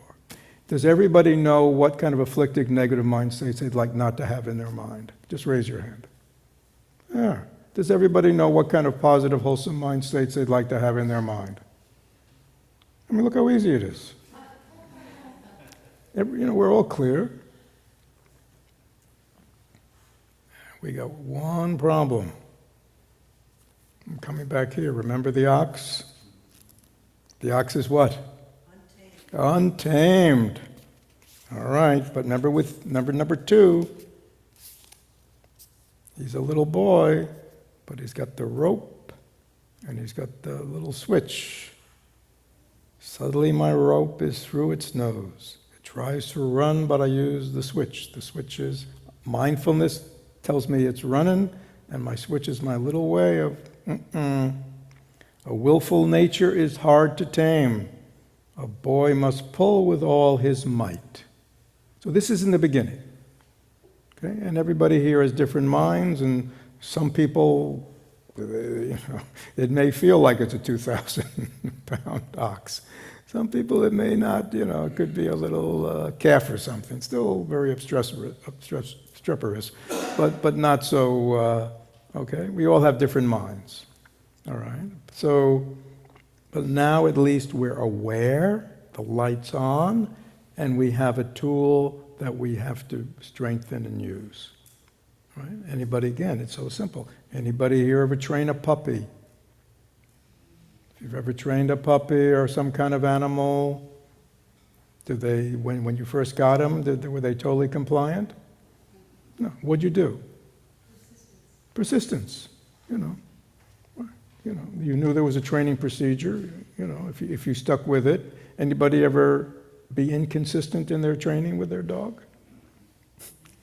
Does everybody know what kind of afflicted negative mind states they'd like not to have in their mind? Just raise your hand. Yeah. Does everybody know what kind of positive, wholesome mind states they'd like to have in their mind? I mean, look how easy it is. We're all clear. We got one problem. I'm coming back here. Remember the ox? The ox is what? Untamed. All right, but remember with number 2, he's a little boy, but he's got the rope and he's got the little switch. Suddenly my rope is through its nose. It tries to run, but I use the switch. The switch is mindfulness, tells me it's running, and my switch is my little way of, A willful nature is hard to tame. A boy must pull with all his might. So this is in the beginning. Okay? And everybody here has different minds, and some people, it may feel like it's a 2,000-pound ox. Some people it may not, it could be a little calf or something. Still very obstreperous, but not so, okay? We all have different minds, all right? So, but now at least we're aware, the light's on, and we have a tool that we have to strengthen and use. Right? Anybody, again, it's so simple. Anybody here ever train a puppy? If you've ever trained a puppy or some kind of animal, did they, when you first got them, were they totally compliant? No. What'd you do? Persistence. You knew there was a training procedure. If you stuck with it. Anybody ever be inconsistent in their training with their dog?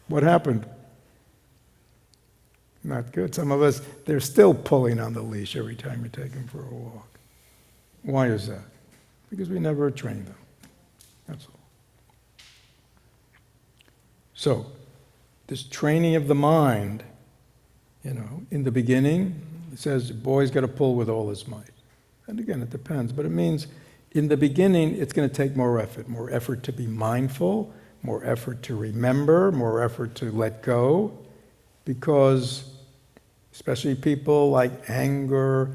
What happened? Not good. Some of us, they're still pulling on the leash every time you take them for a walk. Why is that? Because we never trained them. That's all. So, this training of the mind, in the beginning, it says the boy's got to pull with all his might. And again, it depends, but it means in the beginning, it's going to take more effort to be mindful, more effort to remember, more effort to let go, because especially people like anger,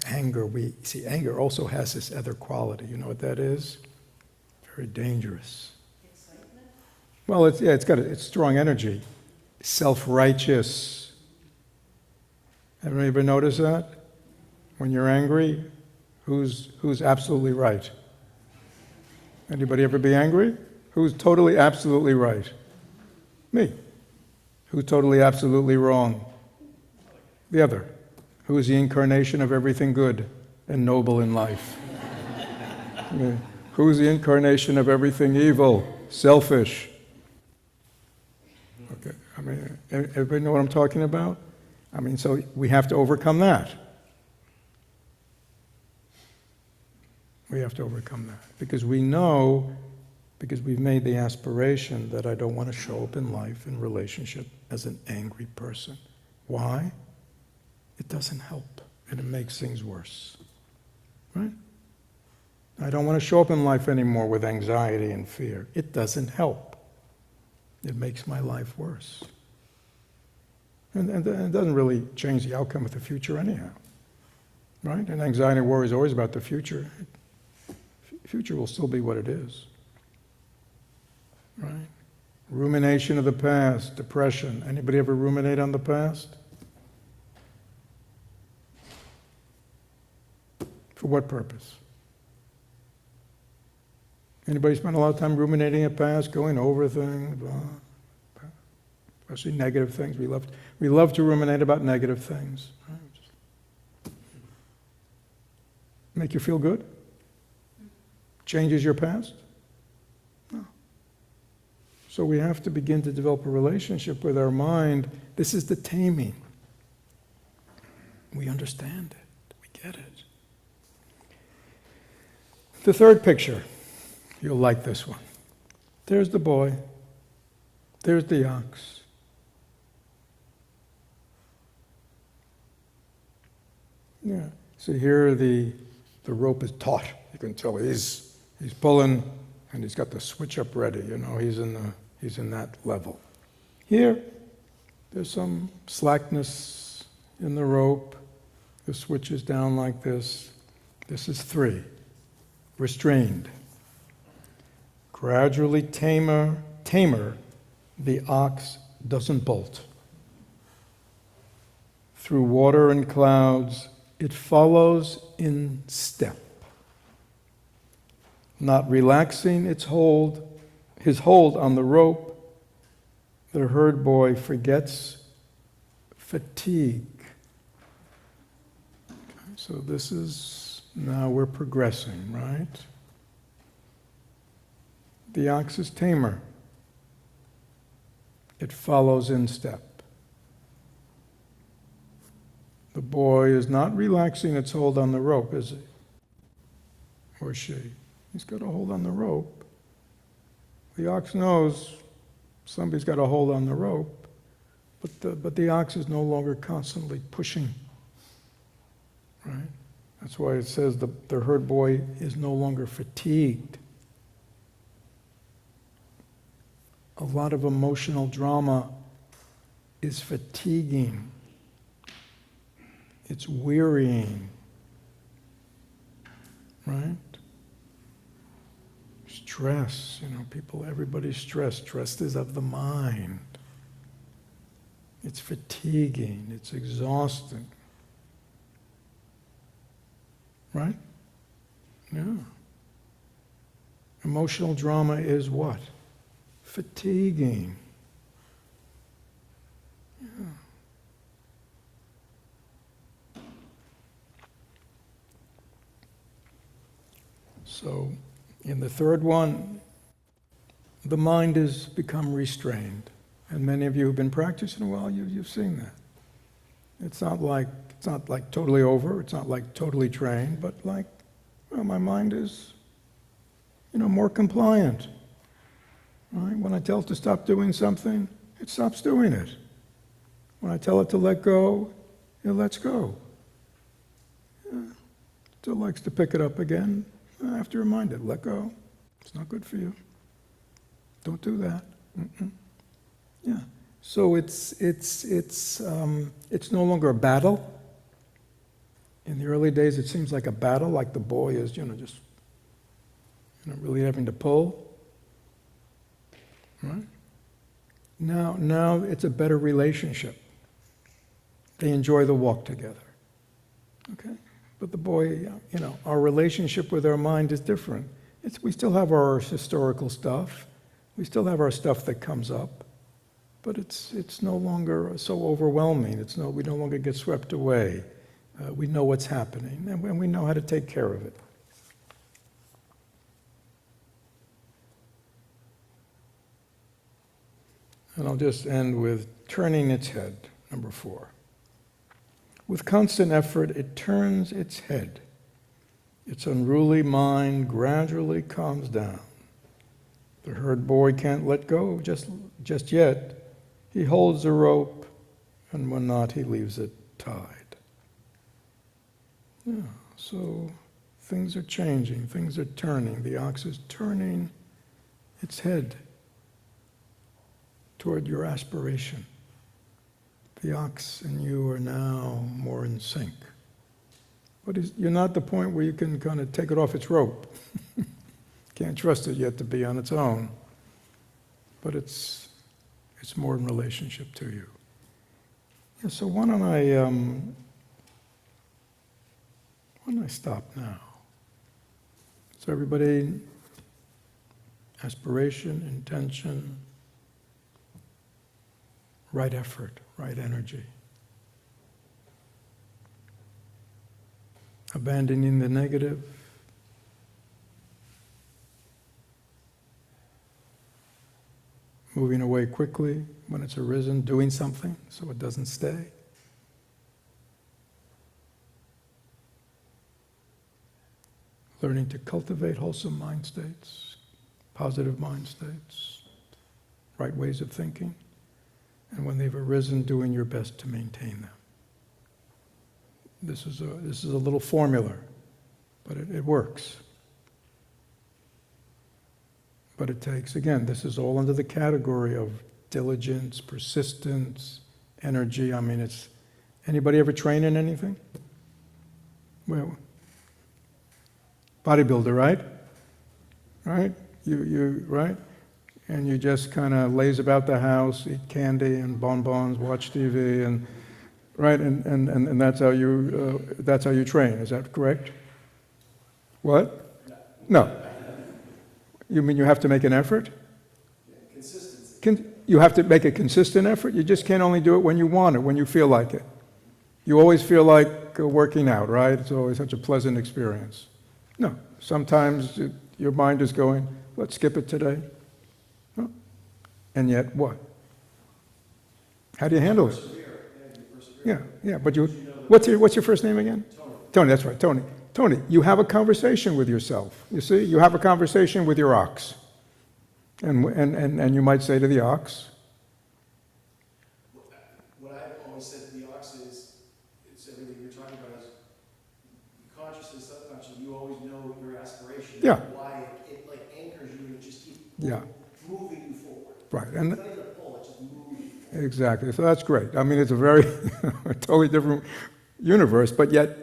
anger also has this other quality. You know what that is? Very dangerous. Excitement? Well, it's strong energy. Self-righteous. Everybody ever notice that? When you're angry, who's absolutely right? Anybody ever be angry? Who's totally, absolutely right? Me. Who's totally, absolutely wrong? The other. Who is the incarnation of everything good and noble in life? Me. Who's the incarnation of everything evil, selfish? Okay, I mean, everybody know what I'm talking about? I mean, so we have to overcome that. We have to overcome that. Because we know, because we've made the aspiration that I don't want to show up in life, in relationship, as an angry person. Why? It doesn't help, and it makes things worse. Right? I don't want to show up in life anymore with anxiety and fear. It doesn't help. It makes my life worse. And it doesn't really change the outcome of the future anyhow. Right? And anxiety and worry is always about the future. Future will still be what it is. Right? Rumination of the past, depression. Anybody ever ruminate on the past? For what purpose? Anybody spend a lot of time ruminating the past, going over things, especially negative things? We love to ruminate about negative things. Right? Make you feel good? Changes your past? No. So we have to begin to develop a relationship with our mind. This is the taming. We understand it. We get it. The third picture. You'll like this one. There's the boy. There's the ox. Yeah. So here the rope is taut. You can tell he's pulling, and he's got the switch up ready. You know, he's in that level. Here, there's some slackness in the rope. The switch is down like this. This is 3. Restrained. Gradually tamer, the ox doesn't bolt. Through water and clouds, it follows in step. Not relaxing his hold on the rope, the herd boy forgets fatigue. Okay, so this is, now we're progressing, right? The ox is tamer. It follows in step. The boy is not relaxing its hold on the rope, is he? Or she? He's got a hold on the rope. The ox knows somebody's got a hold on the rope, but the ox is no longer constantly pushing. Right? That's why it says the herd boy is no longer fatigued. A lot of emotional drama is fatiguing. It's wearying. Right? Stress, everybody's stressed. Stress is of the mind. It's fatiguing. It's exhausting. Right? Yeah. Emotional drama is what? Fatiguing. Yeah. So, in the third one, the mind has become restrained. And many of you who've been practicing, well, you've seen that. It's not like totally over, it's not like totally trained, but like, well, my mind is, more compliant. Right? When I tell it to stop doing something, it stops doing it. When I tell it to let go, it lets go. Yeah. Still likes to pick it up again. I have to remind it, let go. It's not good for you. Don't do that. Mm-mm. Yeah. So it's no longer a battle. In the early days, it seems like a battle, like the boy is, just really having to pull. Right? Now it's a better relationship. They enjoy the walk together. Okay? But the boy, our relationship with our mind is different. We still have our historical stuff. We still have our stuff that comes up. But it's no longer so overwhelming. We no longer get swept away. We know what's happening, and we know how to take care of it. And I'll just end with turning its head, number 4. With constant effort, it turns its head. Its unruly mind gradually calms down. The herd boy can't let go just yet. He holds the rope, and when not, he leaves it tied. Yeah, so things are changing, things are turning. The ox is turning its head toward your aspiration. The ox and you are now more in sync. But you're not at the point where you can kind of take it off its rope. Can't trust it yet to be on its own. But it's more in relationship to you. Yeah, so why don't I stop now? So everybody, aspiration, intention, right effort, right energy. Abandoning the negative. Moving away quickly when it's arisen, doing something so it doesn't stay. Learning to cultivate wholesome mind states, positive mind states, right ways of thinking, and when they've arisen, doing your best to maintain them. This is a little formula, but it works. But it takes, again, this is all under the category of diligence, persistence, energy. I mean, anybody ever train in anything? Well, bodybuilder, right? Right? Right? And you just kind of laze about the house, eat candy and bonbons, watch TV, and right, and that's how you train. Is that correct? What? No. You mean you have to make an effort? Consistency. You have to make a consistent effort? You just can't only do it when you want it, when you feel like it. You always feel like working out, right? It's always such a pleasant experience. No. Sometimes your mind is going, let's skip it today. No. And yet, what? How do you handle it? Yeah. But what's your first name again? Tony, that's right, Tony. Tony, you have a conversation with yourself. You see, you have a conversation with your ox. And you might say to the ox, what I've always said to the ox is, it's everything you're talking about is consciously, subconsciously, you always know your aspiration. Yeah. Why it like anchors you and it just keeps moving you forward. Right. And It's not even a pull, it just moves you forward. exactly. So that's great. I mean, it's a very totally different universe, but yet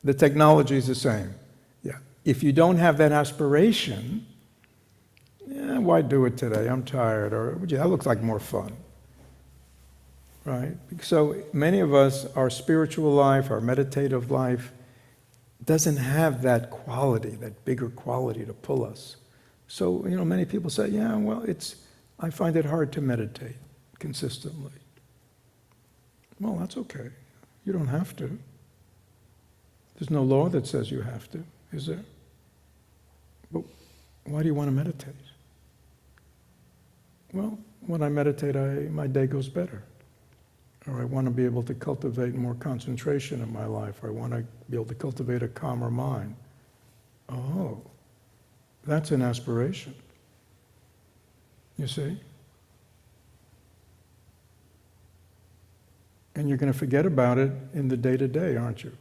the technology is the same. Yeah. If you don't have that aspiration, why do it today? I'm tired. Or that looks like more fun. Right? So many of us, our spiritual life, our meditative life, doesn't have that quality, that bigger quality to pull us. So, many people say, I find it hard to meditate consistently. Well, that's okay. You don't have to. There's no law that says you have to, is there? But why do you want to meditate? Well, when I meditate, my day goes better. Or I want to be able to cultivate more concentration in my life. Or I want to be able to cultivate a calmer mind. Oh, that's an aspiration. You see? And you're going to forget about it in the day-to-day, aren't you?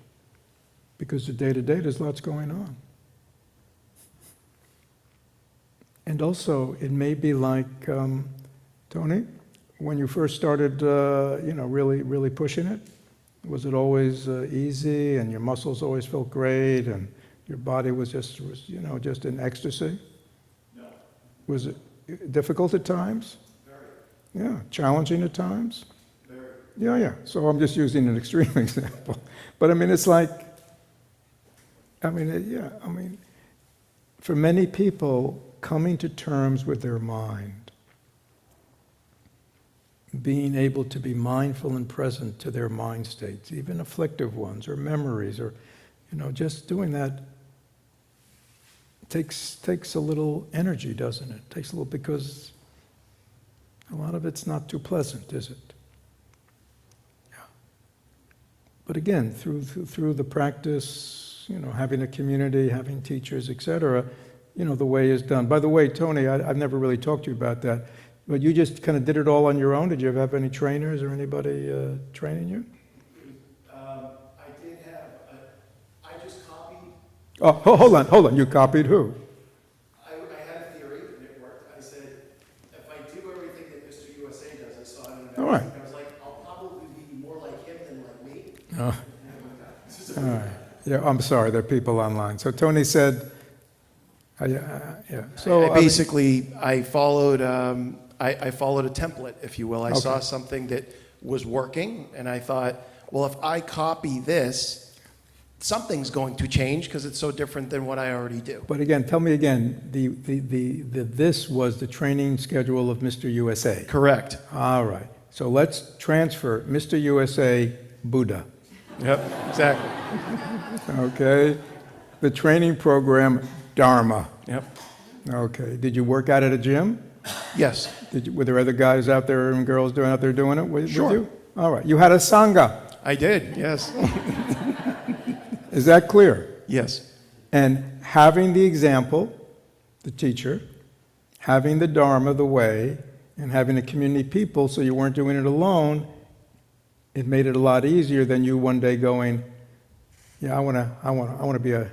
Because the day-to-day, there's lots going on. And also, it may be like, Tony, when you first started, really pushing it, was it always easy and your muscles always felt great and your body was just in ecstasy? No. Was it difficult at times? Very. Yeah. Challenging at times? Very. Yeah. So I'm just using an extreme example. But I mean, it's like, for many people, coming to terms with their mind, being able to be mindful and present to their mind states, even afflictive ones or memories, or just doing that takes a little energy, doesn't it? Takes a little, because A lot of it's not too pleasant, is it? Yeah. But again, through the practice, having a community, having teachers, etc., the way is done. By the way, Tony, I've never really talked to you about that, but you just kind of did it all on your own? Did you ever have any trainers or anybody training you? I did have, I just copied, Oh, hold on. You copied who? I had a theory and it worked. I said, if I do everything that Mr. USA does, I saw it in a All right. magazine, I was like, I'll probably be more like him than like me. Oh, This is all right. Yeah, I'm sorry, there are people online. So Tony said, yeah. So I basically, I followed a template, if you will. I saw Okay. something that was working, and I thought, well, if I copy this, something's going to change because it's so different than what I already do. But again, tell me again, this was the training schedule of Mr. USA. Correct. All right. So let's transfer Mr. USA Buddha. Yep, exactly. Okay. The training program Dharma. Yep. Okay. Did you work out at a gym? Yes. Were there other guys out there and girls out there doing it with Sure. you? All right. You had a sangha. I did, yes. Is that clear? Yes. And having the example, the teacher, having the Dharma, the way, and having a community of people so you weren't doing it alone, it made it a lot easier than you one day going, yeah, I want to be a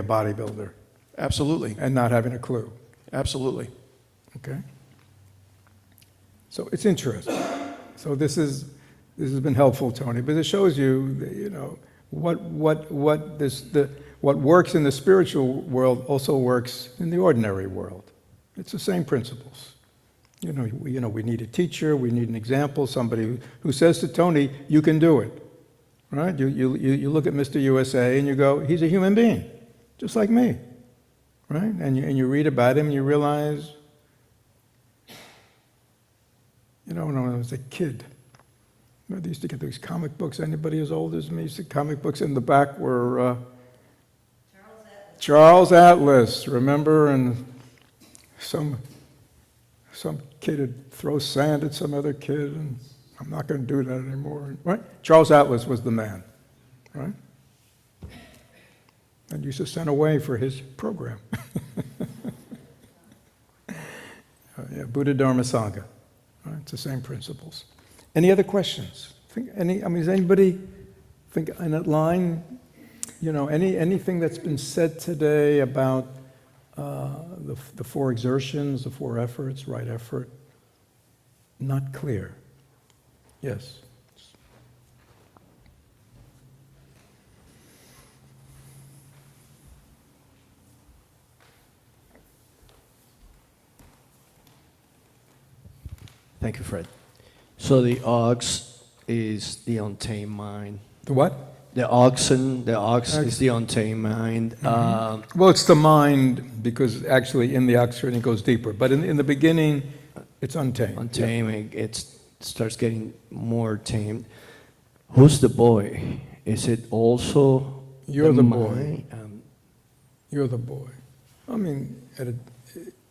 bodybuilder, Absolutely. and not having a clue. Absolutely. Okay? So it's interesting. So this has been helpful, Tony, but it shows you that, what works in the spiritual world also works in the ordinary world. It's the same principles. We need a teacher, we need an example, somebody who says to Tony, you can do it. Right? You look at Mr. USA and you go, he's a human being, just like me. Right? And you read about him and you realize, when I was a kid, they used to get these comic books. Anybody as old as me used to comic books in the back were Charles Atlas, remember? And some kid would throw sand at some other kid, and I'm not going to do that anymore. Right? Charles Atlas was the man, right? And used to send away for his program. Buddha Dharma Sangha. Right? It's the same principles. Any other questions? Does anybody think in that line, anything that's been said today about the four exertions, the four efforts, right effort, not clear? Yes. Thank you, Fred. So the ox is the untamed mind. The what? The ox is the untamed mind. Well, it's the mind, because actually in the oxygen it goes deeper. But in the beginning, it's untamed. Untaming, it starts getting more tamed. Who's the boy? Is it also You're the boy. mind? You're the boy. I mean,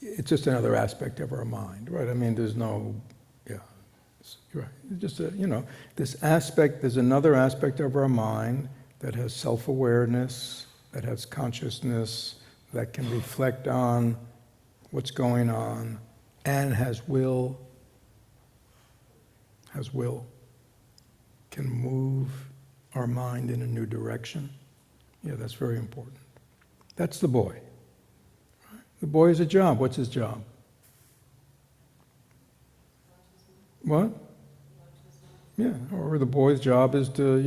it's just another aspect of our mind, right? I mean, there's no, you're right. It's just, this aspect, there's another aspect of our mind that has self-awareness, that has consciousness, that can reflect on what's going on, and has will, can move our mind in a new direction. Yeah, that's very important. That's the boy. The boy has a job. What's his job? What? Yeah, or the boy's job is to,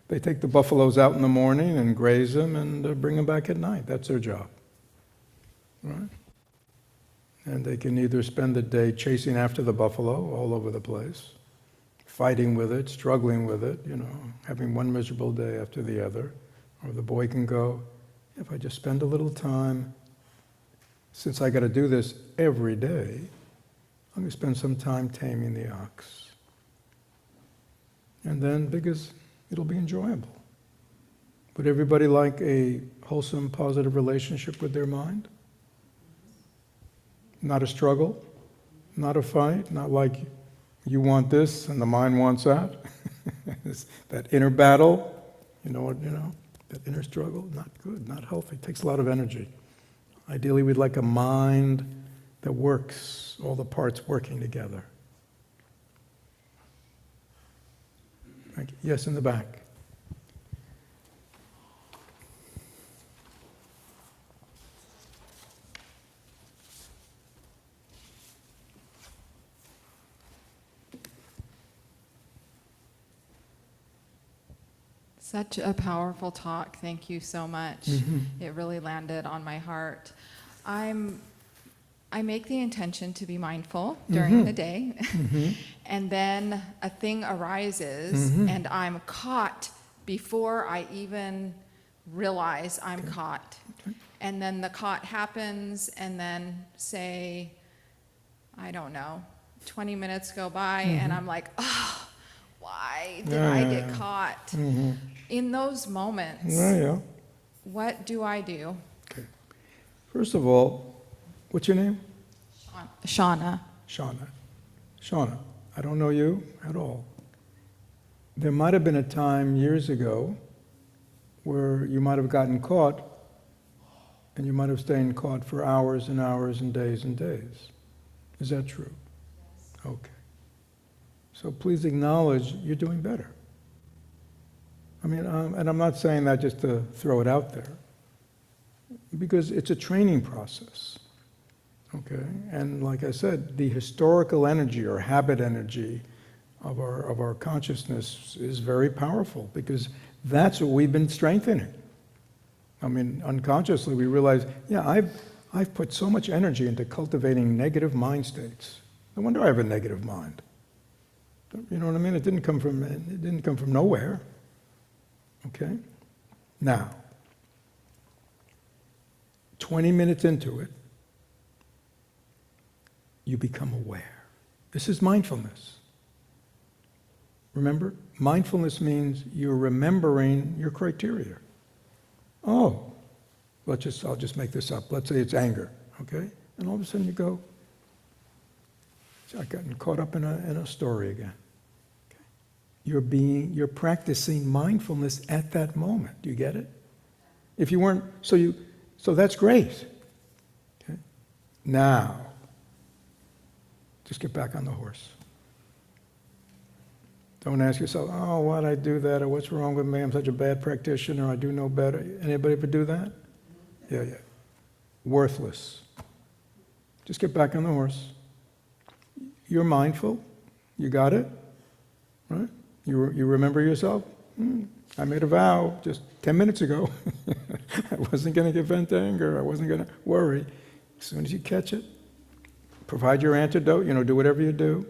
they take the buffaloes out in the morning and graze them and bring them back at night. That's their job, right? And they can either spend the day chasing after the buffalo all over the place, fighting with it, struggling with it, having one miserable day after the other, or the boy can go, if I just spend a little time, since I got to do this every day, I'm going to spend some time taming the ox. And then, because it'll be enjoyable. Would everybody like a wholesome, positive relationship with their mind? Not a struggle? not a fight, not like you want this and the mind wants that. It's that inner battle, that inner struggle, not good, not healthy, takes a lot of energy. Ideally, we'd like a mind that works, all the parts working together. Thank you. Yes, in the back. Such a powerful talk. Thank you so much. It really landed on my heart. I make the intention to be mindful during the day, and then a thing arises, and I'm caught before I even realize I'm caught. And then the caught happens, and then say, I don't know, 20 minutes go by, and I'm like, oh, why did I get caught? In those moments, what do I do? Okay. First of all, what's your name? Shauna. Shauna, I don't know you at all. There might have been a time years ago where you might have gotten caught, and you might have stayed caught for hours and hours and days and days. Is that true? Yes. Okay. So please acknowledge you're doing better. I mean, and I'm not saying that just to throw it out there, because it's a training process, okay? And like I said, the historical energy or habit energy of our consciousness is very powerful, because that's what we've been strengthening. I mean, unconsciously we realize, yeah, I've put so much energy into cultivating negative mind states. No wonder I have a negative mind. You know what I mean? It didn't come from nowhere. Okay? Now, 20 minutes into it, you become aware. This is mindfulness. Remember? Mindfulness means you're remembering your criteria. Oh, I'll just make this up. Let's say it's anger, okay? And all of a sudden you go, I've gotten caught up in a story again. You're practicing mindfulness at that moment. Do you get it? If you weren't, so that's great. Okay? Now, just get back on the horse. Don't ask yourself, oh, why'd I do that? Or what's wrong with me? I'm such a bad practitioner. I do no better. Anybody ever do that? Yeah. Worthless. Just get back on the horse. You're mindful. You got it? Right? You remember yourself? I made a vow just 10 minutes ago. I wasn't going to give vent to anger. I wasn't going to worry. As soon as you catch it, provide your antidote, do whatever you do,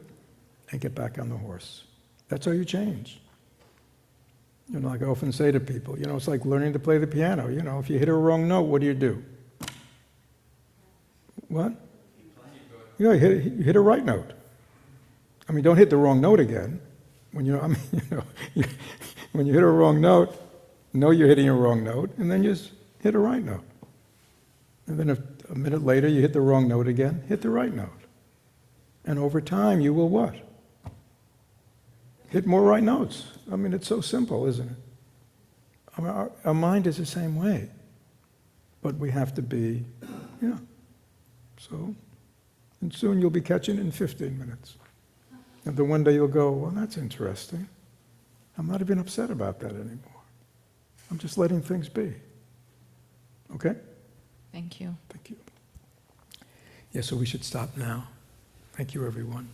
and get back on the horse. That's how you change. Like I often say to people, it's like learning to play the piano. If you hit a wrong note, what do? What? You hit a right note. I mean, don't hit the wrong note again. When when you hit a wrong note, know you're hitting a wrong note, and then just hit a right note. And then if a minute later you hit the wrong note again, hit the right note. And over time you will what? Hit more right notes. I mean, it's so simple, isn't it? I mean, our mind is the same way. But we have to be, So, and soon you'll be catching it in 15 minutes. And then one day you'll go, well, that's interesting. I'm not even upset about that anymore. I'm just letting things be. Okay? Thank you. Thank you. Yeah, so we should stop now. Thank you, everyone.